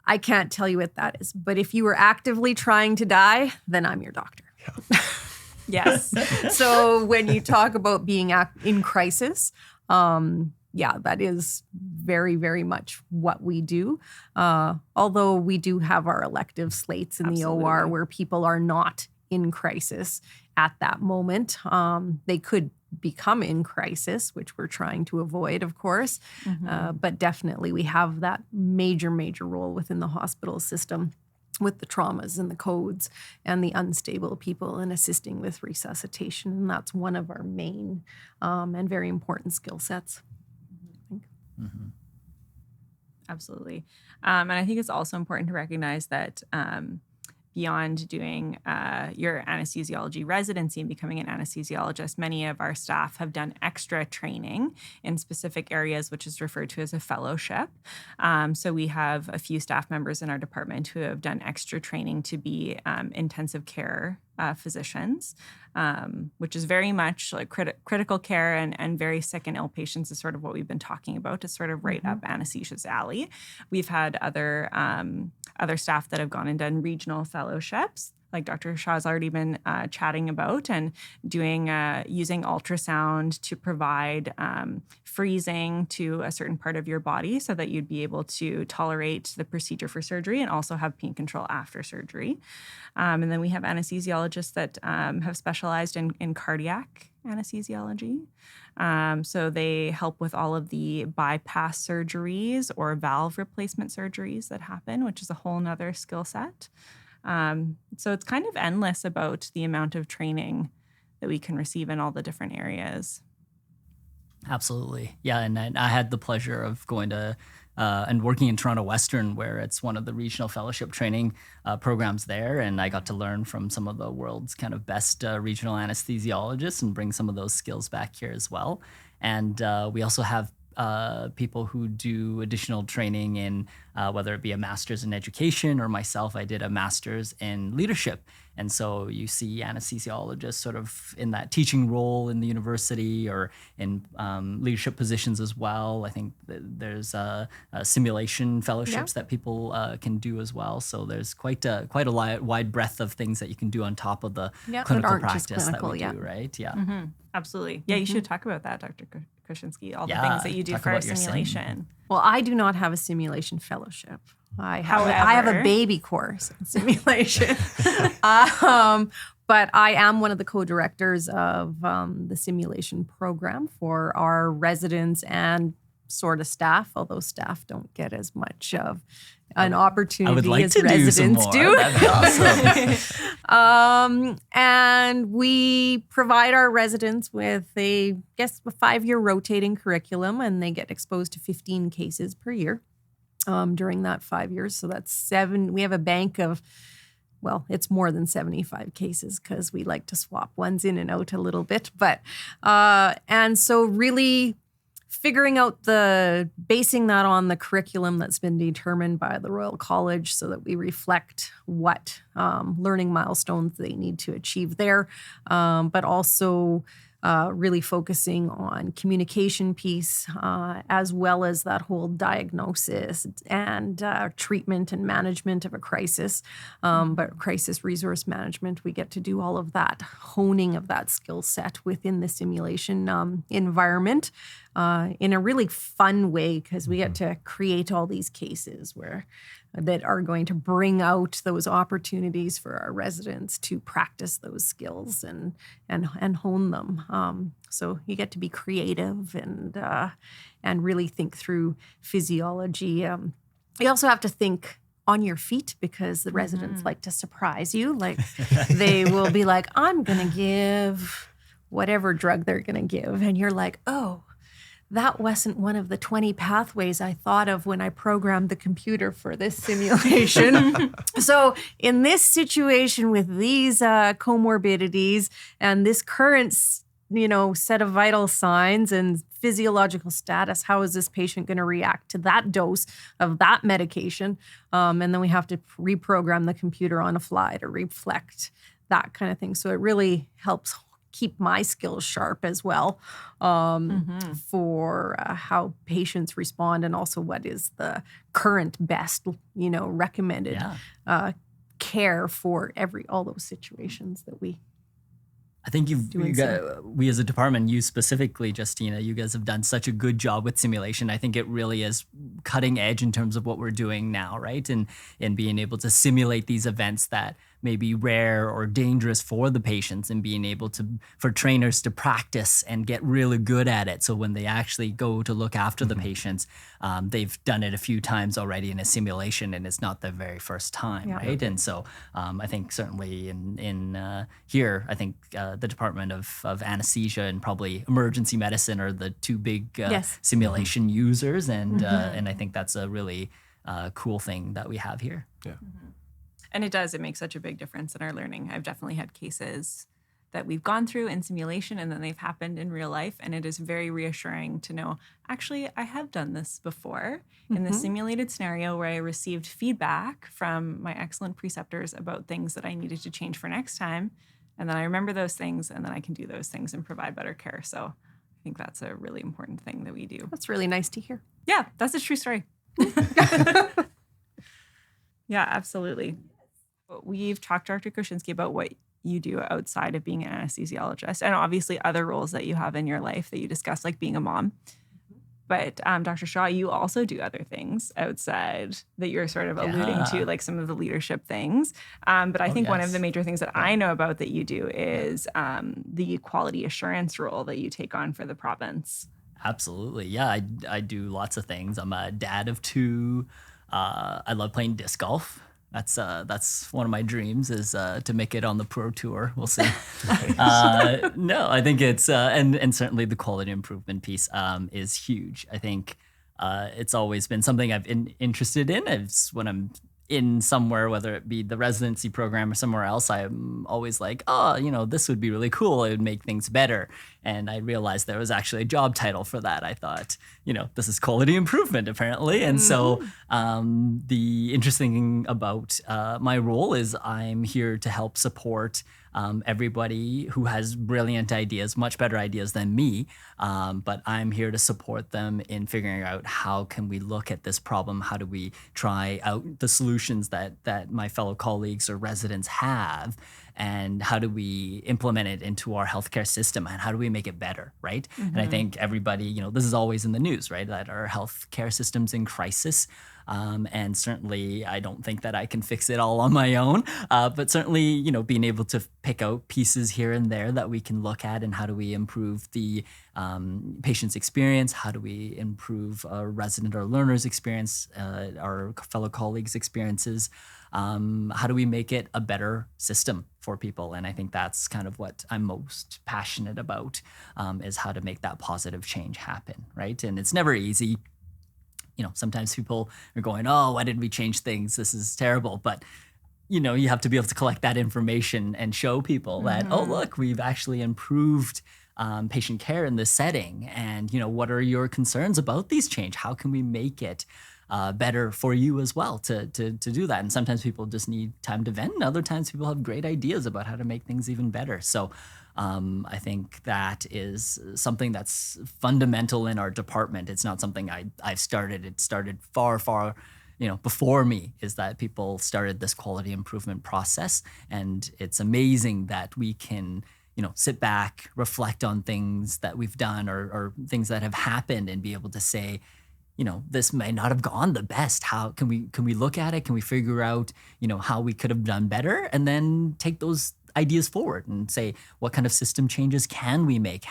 I can't tell you what that is, but if you were actively trying to die, then I'm your doctor.
Yes.
So when you talk about being in crisis, that is very, very much what we do. Although we do have our elective slates in the OR where people are not in crisis at that moment. They could become in crisis, which we're trying to avoid, of course. But definitely we have that major, major role within the hospital system with the traumas and the codes and the unstable people and assisting with resuscitation. And that's one of our main and very important skill sets. I think.
Absolutely. And I think it's also important to recognize that beyond doing your anesthesiology residency and becoming an anesthesiologist, many of our staff have done extra training in specific areas, which is referred to as a fellowship. So we have a few staff members in our department who have done extra training to be intensive care physicians, which is very much like critical care and very sick and ill patients is sort of what we've been talking about. To sort of right up anesthesia's alley. We've had other staff that have gone and done regional fellowships, like Dr. Shah's already been chatting about, and doing using ultrasound to provide freezing to a certain part of your body so that you'd be able to tolerate the procedure for surgery and also have pain control after surgery. And then we have anesthesiologists that have specialized in cardiac anesthesiology. So they help with all of the bypass surgeries or valve replacement surgeries that happen, which is a whole nother skill set. So it's kind of endless about the amount of training that we can receive in all the different areas.
Absolutely. Yeah. And I had the pleasure of going to and working in Toronto Western, where it's one of the regional fellowship training programs there. And I got to learn from some of the world's kind of best regional anesthesiologists and bring some of those skills back here as well. And we also have people who do additional training in whether it be a master's in education, or myself, I did a master's in leadership. And so you see anesthesiologists sort of in that teaching role in the university or in leadership positions as well. I think there's simulation fellowships that people can do as well. So there's quite a wide breadth of things that you can do on top of the clinical practice that we do, right? Yeah.
Mm-hmm. Absolutely. Yeah, you should talk about that, Dr. Koshinsky, all the things that you do for simulation.
Well, I do not have a simulation fellowship. I have a baby course in simulation. But I am one of the co-directors of the simulation program for our residents and sort of staff, although staff don't get as much of an opportunity as residents do.
That'd be awesome.
And we provide our residents with a 5-year rotating curriculum, and they get exposed to 15 cases per year during that 5 years. So that's 7. We have a bank of, well, it's more than 75 cases because we like to swap ones in and out a little bit. But, and so really figuring out basing that on the curriculum that's been determined by the Royal College so that we reflect what learning milestones they need to achieve there, but also really focusing on communication piece, as well as that whole diagnosis and treatment and management of a crisis. But crisis resource management, we get to do all of that honing of that skill set within the simulation environment in a really fun way, because we get to create all these cases that are going to bring out those opportunities for our residents to practice those skills and hone them. So you get to be creative and really think through physiology. You also have to think on your feet, because the residents like to surprise you. Like they will be like, I'm going to give whatever drug they're going to give. And you're like, oh, that wasn't one of the 20 pathways I thought of when I programmed the computer for this simulation. So in this situation with these comorbidities and this current, set of vital signs and physiological status, how is this patient going to react to that dose of that medication? And then we have to reprogram the computer on a fly to reflect that kind of thing. So it really helps keep my skills sharp as well for how patients respond, and also what is the current best, recommended care for all those situations that we.
I think we as a department, you specifically, Justina, you guys have done such a good job with simulation. I think it really is cutting edge in terms of what we're doing now, right? And being able to simulate these events that may be rare or dangerous for the patients, and being able for trainers to practice and get really good at it. So when they actually go to look after the patients, they've done it a few times already in a simulation, and it's not the very first time, right? And so I think certainly in here, I think the Department of Anesthesia and probably Emergency Medicine are the two big simulation users, and I think that's a really cool thing that we have here.
Yeah.
And it makes such a big difference in our learning. I've definitely had cases that we've gone through in simulation and then they've happened in real life. And it is very reassuring to know, actually, I have done this before in the simulated scenario where I received feedback from my excellent preceptors about things that I needed to change for next time. And then I remember those things, and then I can do those things and provide better care. So I think that's a really important thing that we do.
That's really nice to hear.
Yeah, that's a true story. Yeah, absolutely. We've talked to Dr. Koshinsky about what you do outside of being an anesthesiologist, and obviously other roles that you have in your life that you discuss, like being a mom. But Dr. Shaw, you also do other things outside that you're sort of alluding to, like some of the leadership things. But I think one of the major things that I know about that you do is the quality assurance role that you take on for the province.
Absolutely. Yeah, I do lots of things. I'm a dad of 2. I love playing disc golf. That's one of my dreams, is to make it on the pro tour. We'll see. No, I think it's and certainly the quality improvement piece is huge. I think it's always been something I've been interested in. It's when I'm in somewhere, whether it be the residency program or somewhere else, I'm always like, oh, this would be really cool. It would make things better. And I realized there was actually a job title for that. I thought, this is quality improvement apparently. And so the interesting thing about my role is I'm here to help support everybody who has brilliant ideas, much better ideas than me. But I'm here to support them in figuring out how can we look at this problem? How do we try out the solutions that my fellow colleagues or residents have? And how do we implement it into our healthcare system? And how do we make it better, right? And I think everybody, this is always in the news, right? That our healthcare system's in crisis. And certainly, I don't think that I can fix it all on my own. But certainly, being able to pick out pieces here and there that we can look at, and how do we improve the patient's experience? How do we improve our resident or learner's experience, our fellow colleagues' experiences? How do we make it a better system for people? And I think that's kind of what I'm most passionate about, is how to make that positive change happen, right? And it's never easy. Sometimes people are going, oh, why did we change things? This is terrible. But, you have to be able to collect that information and show people that, oh, look, we've actually improved patient care in this setting. And, what are your concerns about these change? How can we make it better for you as well to do that? And sometimes people just need time to vent, and other times people have great ideas about how to make things even better. So I think that is something that's fundamental in our department. It's not something I've started. It started far before me, is that people started this quality improvement process. And it's amazing that we can sit back, reflect on things that we've done or things that have happened, and be able to say, this may not have gone the best. How can we look at it? Can we figure out, how we could have done better, and then take those ideas forward and say, what kind of system changes can we make,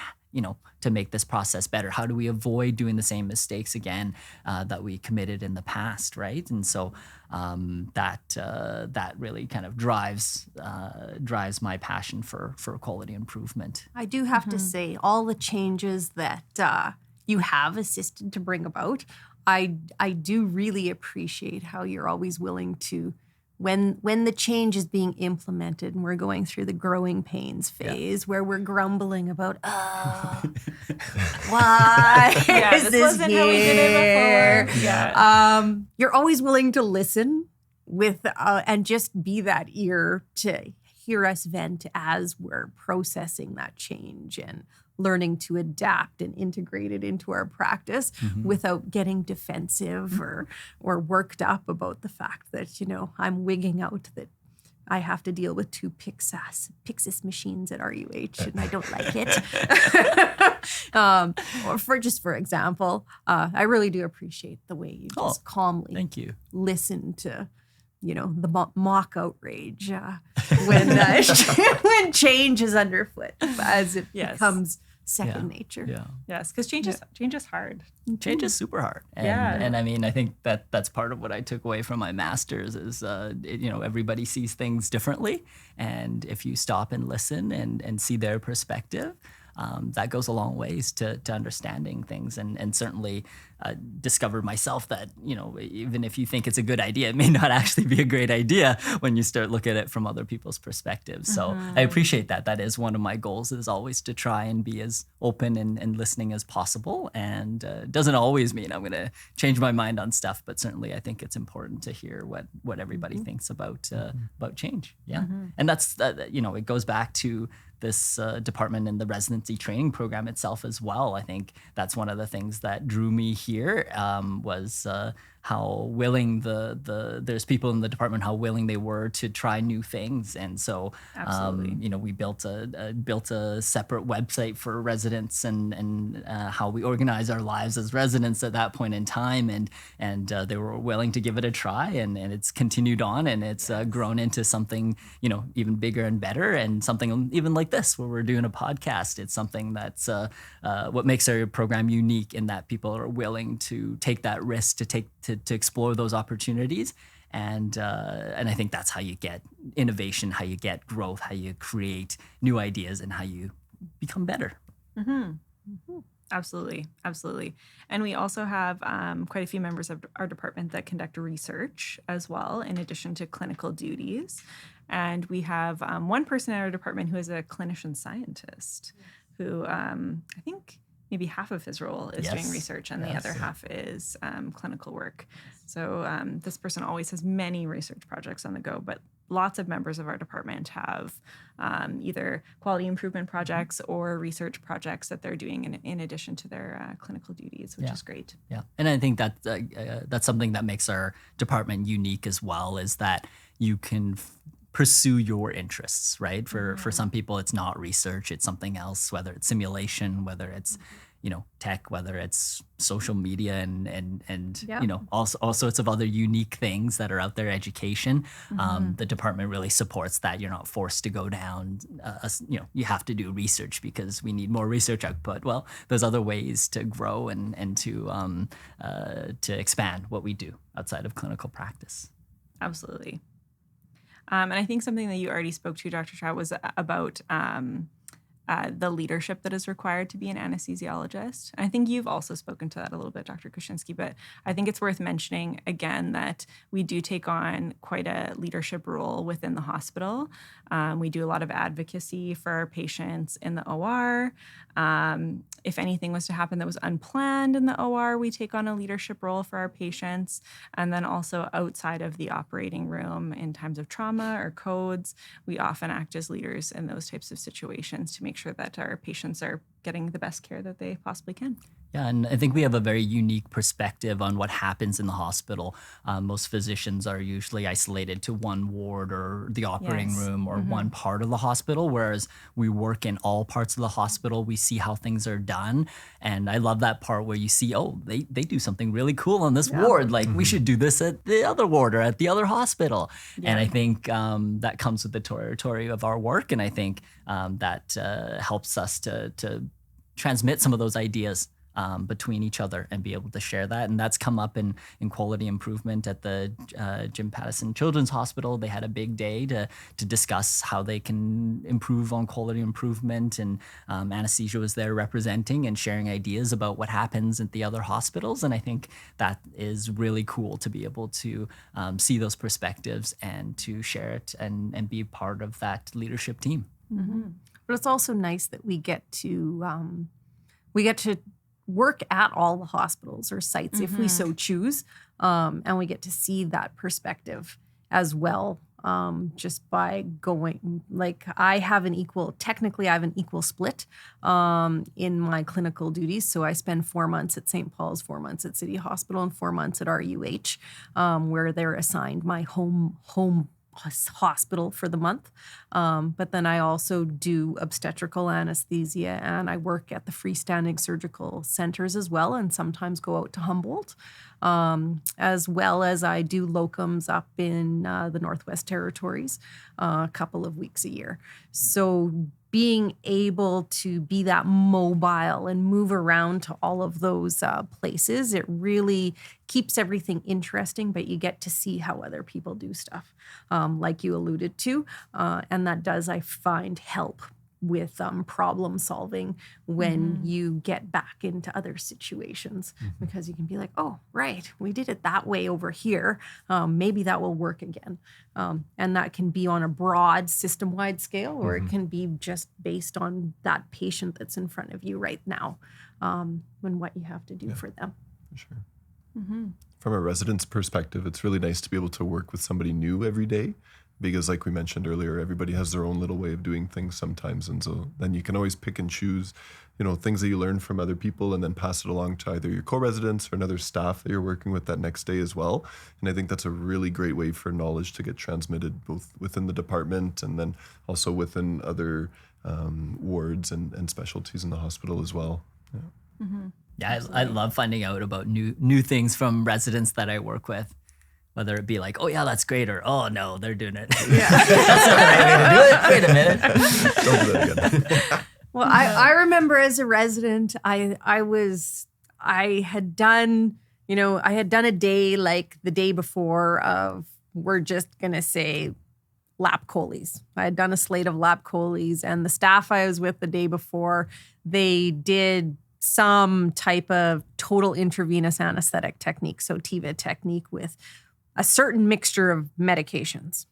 to make this process better? How do we avoid doing the same mistakes again that we committed in the past, right? And so that really kind of drives my passion for quality improvement.
I do have to say, all the changes that you have assisted to bring about, I do really appreciate how you're always willing to, when the change is being implemented and we're going through the growing pains phase, where we're grumbling about, why is this
wasn't
here?
how we did it before. Yeah.
You're always willing to listen with and just be that ear to hear us vent as we're processing that change and learning to adapt and integrate it into our practice without getting defensive or worked up about the fact that, I'm wigging out that I have to deal with 2 Pyxis machines at RUH and I don't like it. Or for example, I really do appreciate the way you just calmly
Thank you.
listen to the mock outrage when change is underfoot, as it becomes second nature.
Yeah.
Yes, because change is hard.
Change is super hard. And, and I mean, I think that's part of what I took away from my master's is, everybody sees things differently. And if you stop and listen and see their perspective, that goes a long ways to understanding things, and certainly discovered myself that, even if you think it's a good idea, it may not actually be a great idea when you start looking at it from other people's perspectives. So I appreciate that. That is one of my goals, is always to try and be as open and listening as possible. And it doesn't always mean I'm going to change my mind on stuff, but certainly I think it's important to hear what everybody thinks about change. Yeah. And that's, it goes back to this department and the residency training program itself as well. I think that's one of the things that drew me here, was how willing there's people in the department, how willing they were to try new things. And so, we built a separate website for residents and how we organize our lives as residents at that point in time. And they were willing to give it a try, and it's continued on, and it's grown into something, even bigger and better, and something even like this, where we're doing a podcast. It's something that's what makes our program unique, in that people are willing to take that risk, to explore those opportunities. And I think that's how you get innovation, how you get growth, how you create new ideas, and how you become better.
Absolutely. Absolutely. And we also have quite a few members of our department that conduct research as well, in addition to clinical duties. And we have one person in our department who is a clinician scientist who I think maybe half of his role is doing research and the other half is clinical work. So this person always has many research projects on the go, but lots of members of our department have either quality improvement projects or research projects that they're doing in addition to their clinical duties, which is great.
Yeah, and I think that that's something that makes our department unique as well, is that you can pursue your interests, right? For some people, it's not research, it's something else, whether it's simulation, whether it's tech, whether it's social media and all sorts of other unique things that are out there, education. The department really supports that. You're not forced to go down, you have to do research because we need more research output. Well, there's other ways to grow and to expand what we do outside of clinical practice.
Absolutely. And I think something that you already spoke to, Dr. Chow, was about the leadership that is required to be an anesthesiologist. And I think you've also spoken to that a little bit, Dr. Koshinsky, but I think it's worth mentioning again that we do take on quite a leadership role within the hospital. We do a lot of advocacy for our patients in the OR. If anything was to happen that was unplanned in the OR, we take on a leadership role for our patients. And then also outside of the operating room in times of trauma or codes, we often act as leaders in those types of situations to make sure that our patients are getting the best care that they possibly can.
Yeah, and I think we have a very unique perspective on what happens in the hospital. Most physicians are usually isolated to one ward or the operating room or one part of the hospital, whereas we work in all parts of the hospital. We see how things are done. And I love that part where you see, they do something really cool on this ward. Like, we should do this at the other ward or at the other hospital. Yeah. And I think that comes with the territory of our work. And I think that helps us to transmit some of those ideas between each other and be able to share that. And that's come up in quality improvement at the Jim Pattison Children's Hospital. They had a big day to discuss how they can improve on quality improvement. And anesthesia was there representing and sharing ideas about what happens at the other hospitals. And I think that is really cool to be able to see those perspectives and to share it and be part of that leadership team.
Mm-hmm. But it's also nice that we get to work at all the hospitals or sites if we so choose, and we get to see that perspective as well, just by going. Like, I have an equal split in my clinical duties. So I spend 4 months at St. Paul's, 4 months at City Hospital, and 4 months at RUH, where they're assigned my home hospital for the month. But then I also do obstetrical anesthesia, and I work at the freestanding surgical centers as well, and sometimes go out to Humboldt, as well as I do locums up in the Northwest Territories a couple of weeks a year. So being able to be that mobile and move around to all of those places, it really keeps everything interesting, but you get to see how other people do stuff, like you alluded to. And that does, I find, help with problem solving when you get back into other situations, because you can be like, oh, right, we did it that way over here. Maybe that will work again. And that can be on a broad system-wide scale, or it can be just based on that patient that's in front of you right now, and what you have to do for them.
For sure. From a resident's perspective, it's really nice to be able to work with somebody new every day, because like we mentioned earlier, everybody has their own little way of doing things sometimes. And so then you can always pick and choose, things that you learn from other people and then pass it along to either your co-residents or another staff that you're working with that next day as well. And I think that's a really great way for knowledge to get transmitted both within the department and then also within other wards and specialties in the hospital as well. Yeah.
Yeah, I love finding out about new things from residents that I work with. Whether it be like, oh yeah, that's great, or oh no, they're doing it. Yeah, that's not the right way to do it. Wait a minute.
Don't do that again.
Well, I remember as a resident, I had done a day like the day before of, we're just gonna say, lap choles. I had done a slate of lap choles, and the staff I was with the day before, they did some type of total intravenous anesthetic technique, so TIVA technique with a certain mixture of medications.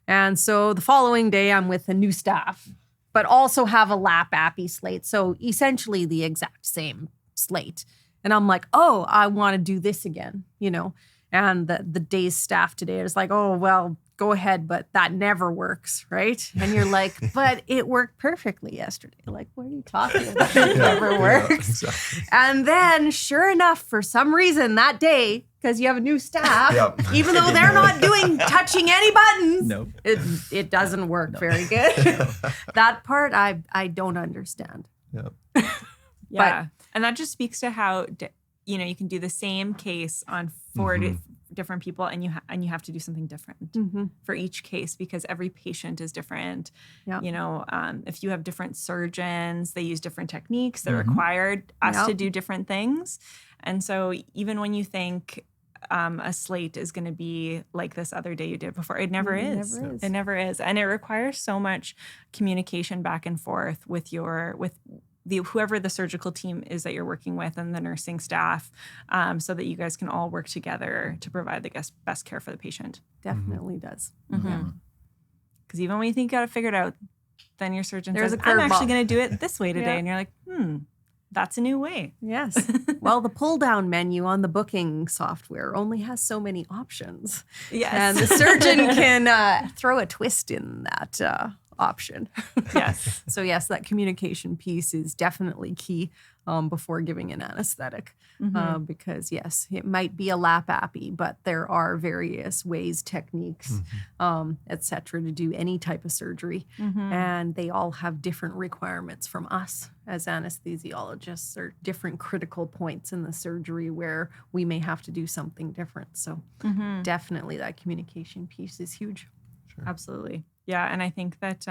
And so the following day, I'm with a new staff, but also have a lap appy slate. So essentially the exact same slate. And I'm like, oh, I want to do this again, you know? And the day's staff today is like, oh, well, go ahead, but that never works, right? And you're like, but it worked perfectly yesterday. Like, what are you talking about? It never works. Exactly. And then sure enough, for some reason that day, because you have a new staff, even though they're not touching any buttons, it doesn't work very good. That part I don't understand.
Yeah. And that just speaks to how, you know, you can do the same case on 4 different people and you have to do something different for each case because every patient is different. You know, if you have different surgeons, they use different techniques that required us to do different things. And so even when you think a slate is going to be like this other day you did before, it never is. It never is. And it requires so much communication back and forth with whoever the surgical team is that you're working with and the nursing staff, so that you guys can all work together to provide the best care for the patient.
Definitely does.
Because even when you think you got it figured out, then your surgeon says, I'm actually going to do it this way today. And you're like, that's a new way.
Yes. Well, the pull-down menu on the booking software only has so many options.
Yes.
And the surgeon can throw a twist in that option.
Yes.
So yes, that communication piece is definitely key before giving an anesthetic, because yes, it might be a lap appy, but there are various ways, techniques, et cetera, to do any type of surgery. And they all have different requirements from us as anesthesiologists, or different critical points in the surgery where we may have to do something different. So definitely that communication piece is huge.
Sure. Absolutely. Yeah, and I think that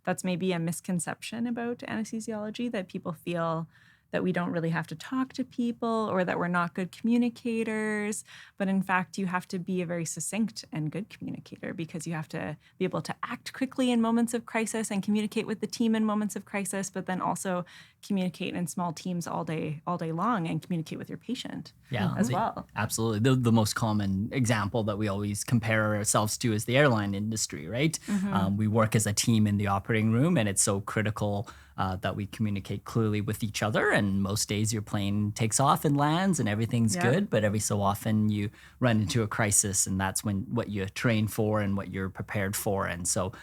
that's maybe a misconception about anesthesiology, that people feel that we don't really have to talk to people or that we're not good communicators. But in fact, you have to be a very succinct and good communicator because you have to be able to act quickly in moments of crisis and communicate with the team in moments of crisis, but then also communicate in small teams all day long and communicate with your patient as well.
Absolutely. The most common example that we always compare ourselves to is the airline industry, right? We work as a team in the operating room, and it's so critical that we communicate clearly with each other. And most days your plane takes off and lands and everything's good, but every so often you run into a crisis, and that's when what you train for and what you're prepared for. And so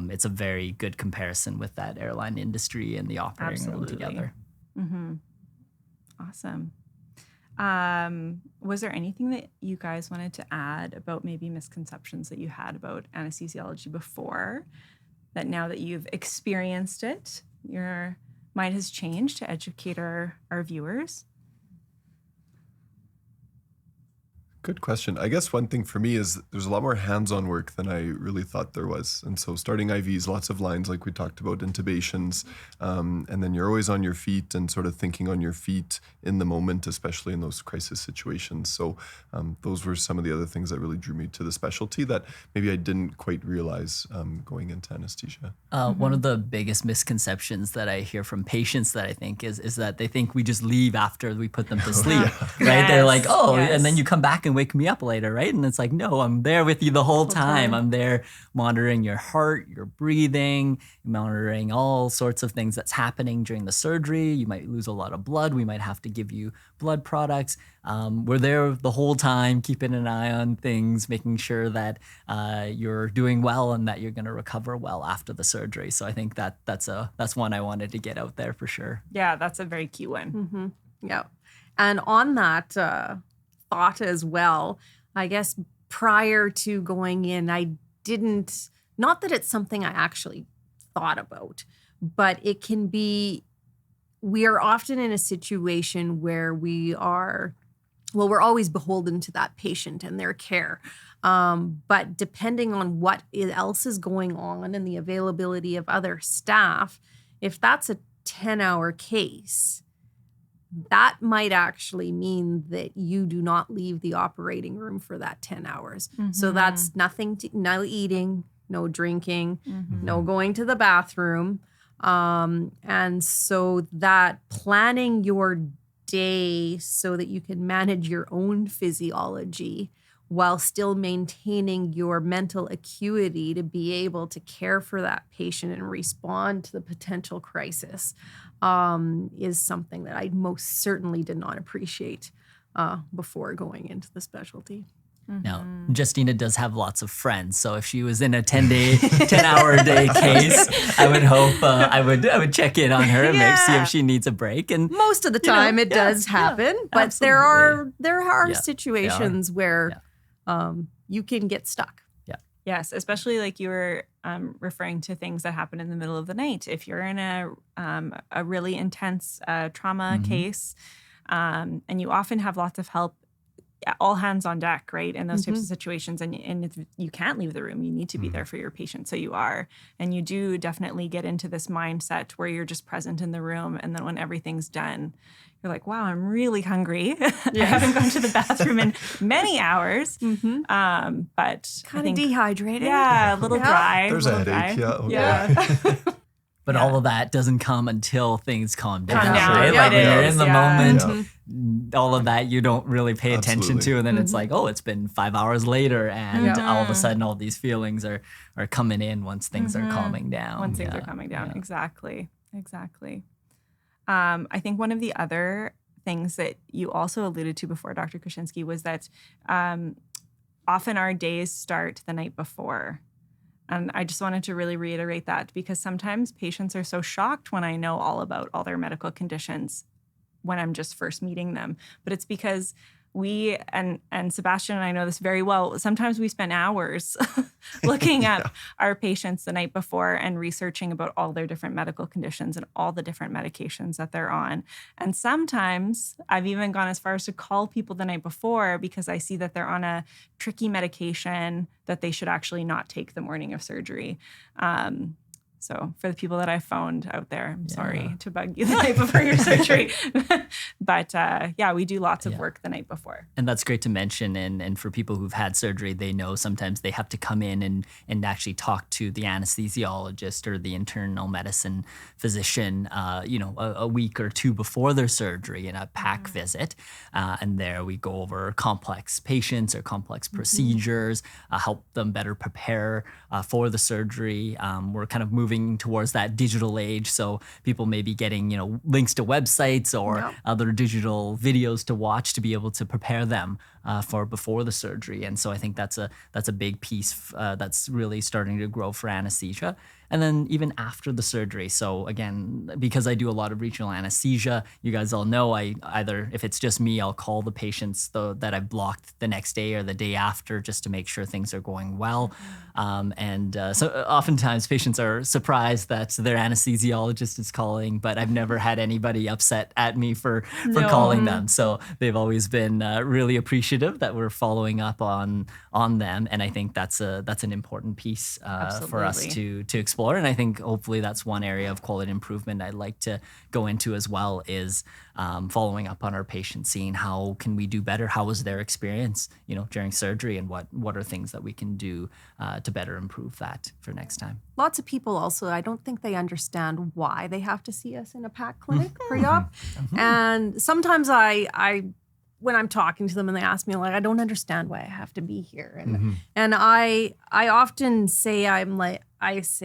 it's a very good comparison with that airline industry and the operating room together.
Awesome. Was there anything that you guys wanted to add about maybe misconceptions that you had about anesthesiology before, that now that you've experienced it, your mind has changed to educate our viewers?
Good question. I guess one thing for me is there's a lot more hands-on work than I really thought there was. And so starting IVs, lots of lines like we talked about, intubations, and then you're always on your feet and sort of thinking on your feet in the moment, especially in those crisis situations. So those were some of the other things that really drew me to the specialty that maybe I didn't quite realize going into anesthesia.
One of the biggest misconceptions that I hear from patients that I think is that they think we just leave after we put them to sleep, right? They're like, and then you come back and wake me up later, right? And it's like, no, I'm there with you the whole time. I'm there monitoring your heart, your breathing, monitoring all sorts of things that's happening during the surgery. You might lose a lot of blood. We might have to give you blood products. We're there the whole time, keeping an eye on things, making sure that you're doing well and that you're going to recover well after the surgery. So I think that's one I wanted to get out there for sure.
Yeah, that's a very key one.
Yeah. And on that thought as well, I guess prior to going in, I didn't, not that it's something I actually thought about, but it can be, we are often in a situation where we're always beholden to that patient and their care. But depending on what else is going on and the availability of other staff, if that's a 10-hour case, that might actually mean that you do not leave the operating room for that 10 hours. So that's no eating, no drinking, no going to the bathroom. And so that planning your day so that you can manage your own physiology while still maintaining your mental acuity to be able to care for that patient and respond to the potential crisis is something that I most certainly did not appreciate before going into the specialty.
Now, Justina does have lots of friends, so if she was in a 10-hour-a-day case, I would hope I would check in on her and maybe see if she needs a break. And
most of the time, it does happen, but
absolutely.
there are situations where you can get stuck.
Yes, especially like you were referring to things that happen in the middle of the night. If you're in a really intense trauma case, and you often have lots of help, all hands on deck, right? In those types of situations. And if you can't leave the room, you need to be there for your patient. So you are. And you do definitely get into this mindset where you're just present in the room. And then when everything's done, you're like, wow, I'm really hungry. I haven't gone to the bathroom in many hours. But
Kind of dehydrated.
Yeah, a little dry.
There's a headache.
Dry.
Yeah.
But all of that doesn't come until things calm down.
Calm down,
Right?
yeah,
Like when you're in the moment, all of that you don't really pay attention to. And then it's like, oh, it's been 5 hours later. And all of a sudden, all these feelings are coming in once things are calming down.
Once things are calming down. Exactly. I think one of the other things that you also alluded to before, Dr. Koshinsky, was that often our days start the night before. And I just wanted to really reiterate that because sometimes patients are so shocked when I know all about all their medical conditions when I'm just first meeting them. But it's because we, and Sebastian and I know this very well, sometimes we spend hours looking at our patients the night before and researching about all their different medical conditions and all the different medications that they're on. And sometimes I've even gone as far as to call people the night before because I see that they're on a tricky medication that they should actually not take the morning of surgery. So for the people that I phoned out there, I'm sorry to bug you the night before your surgery. But we do lots of work the night before.
And that's great to mention. And for people who've had surgery, they know sometimes they have to come in and actually talk to the anesthesiologist or the internal medicine physician, a week or two before their surgery in a PAC visit. And there we go over complex patients or complex procedures, help them better prepare for the surgery. We're kind of moving towards that digital age. So people may be getting, links to websites or other digital videos to watch to be able to prepare them for before the surgery. And so I think that's a big piece that's really starting to grow for anesthesia. And then even after the surgery. So again, because I do a lot of regional anesthesia, you guys all know I either, if it's just me, I'll call the patients that I've blocked the next day or the day after just to make sure things are going well. So oftentimes patients are surprised that their anesthesiologist is calling, but I've never had anybody upset at me for calling them. So they've always been really appreciative that we're following up on them. And I think that's an important piece for us to explore. And I think hopefully that's one area of quality improvement I'd like to go into as well is following up on our patients, seeing how can we do better? How was their experience, during surgery, and what are things that we can do to better improve that for next time?
Lots of people also, I don't think they understand why they have to see us in a PAC clinic pre-op. And sometimes I when I'm talking to them and they ask me, like, I don't understand why I have to be here. And I often say,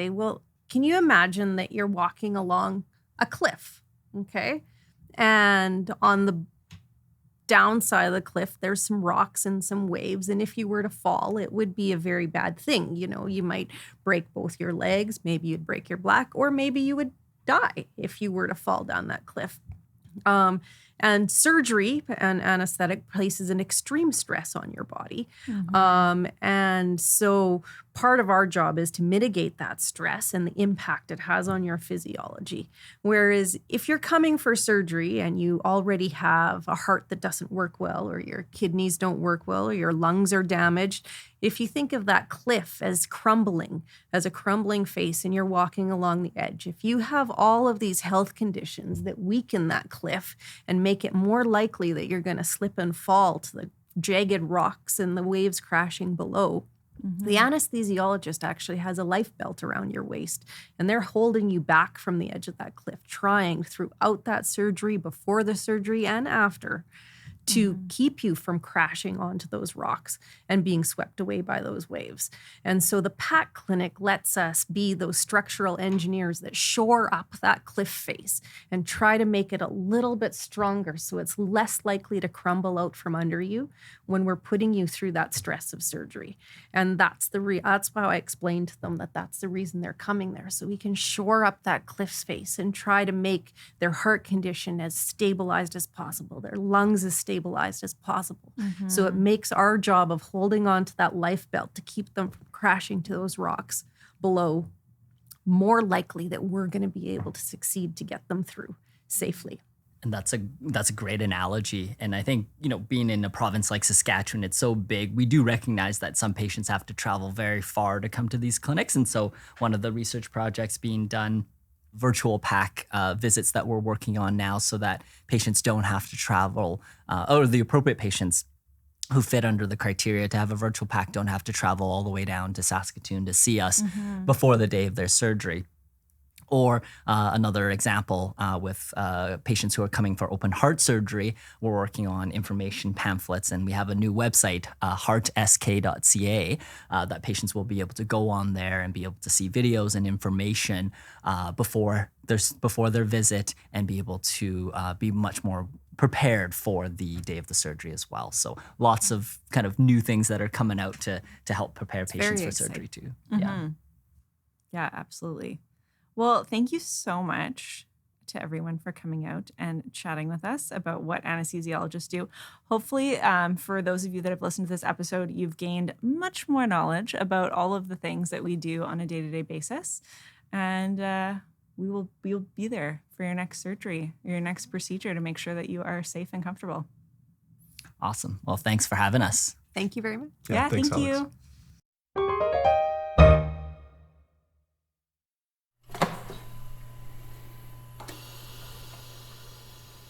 well, can you imagine that you're walking along a cliff, okay? And on the downside of the cliff, there's some rocks and some waves. And if you were to fall, it would be a very bad thing. You might break both your legs, maybe you'd break your back, or maybe you would die if you were to fall down that cliff. And surgery and anesthetic places an extreme stress on your body. And so part of our job is to mitigate that stress and the impact it has on your physiology. Whereas if you're coming for surgery and you already have a heart that doesn't work well, or your kidneys don't work well, or your lungs are damaged, if you think of that cliff as crumbling, as a crumbling face, and you're walking along the edge, if you have all of these health conditions that weaken that cliff and make it more likely that you're going to slip and fall to the jagged rocks and the waves crashing below, The anesthesiologist actually has a life belt around your waist, and they're holding you back from the edge of that cliff, trying throughout that surgery, before the surgery and after, to keep you from crashing onto those rocks and being swept away by those waves. And so the PAC clinic lets us be those structural engineers that shore up that cliff face and try to make it a little bit stronger so it's less likely to crumble out from under you when we're putting you through that stress of surgery. And that's why I explained to them that that's the reason they're coming there, so we can shore up that cliff face and try to make their heart condition as stabilized as possible, their lungs as stabilized as possible. So it makes our job of holding on to that life belt to keep them from crashing to those rocks below more likely that we're going to be able to succeed to get them through safely.
And that's a great analogy. And I think, being in a province like Saskatchewan, it's so big. We do recognize that some patients have to travel very far to come to these clinics. And so one of the research projects being done, virtual PAC visits that we're working on now, so that patients don't have to travel, or the appropriate patients who fit under the criteria to have a virtual PAC don't have to travel all the way down to Saskatoon to see us before the day of their surgery. Or another example with patients who are coming for open heart surgery, we're working on information pamphlets, and we have a new website, heartsk.ca, that patients will be able to go on there and be able to see videos and information before their visit, and be able to be much more prepared for the day of the surgery as well. So lots of kind of new things that are coming out to help prepare patients for surgery too.
Yeah, absolutely. Well, thank you so much to everyone for coming out and chatting with us about what anesthesiologists do. Hopefully, for those of you that have listened to this episode, you've gained much more knowledge about all of the things that we do on a day-to-day basis. And we'll be there for your next surgery, your next procedure, to make sure that you are safe and comfortable.
Awesome. Well, thanks for having us.
Thank you very much.
Yeah,
thanks,
thank
Alex.
you.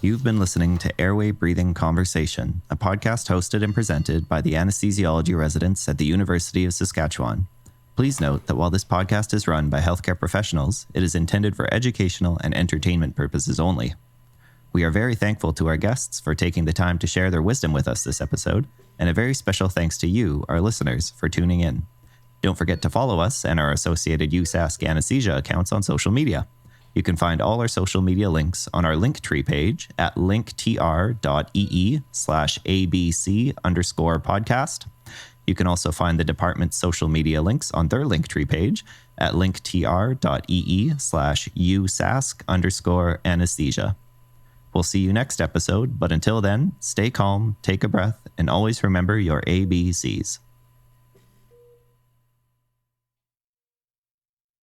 You've been listening to Airway Breathing Conversation, a podcast hosted and presented by the anesthesiology residents at the University of Saskatchewan. Please note that while this podcast is run by healthcare professionals, it is intended for educational and entertainment purposes only. We are very thankful to our guests for taking the time to share their wisdom with us this episode, and a very special thanks to you, our listeners, for tuning in. Don't forget to follow us and our associated USask Anesthesia accounts on social media. You can find all our social media links on our Linktree page at linktr.ee/abc_podcast. You can also find the department's social media links on their Linktree page at linktr.ee/usask_anesthesia. We'll see you next episode, but until then, stay calm, take a breath, and always remember your ABCs.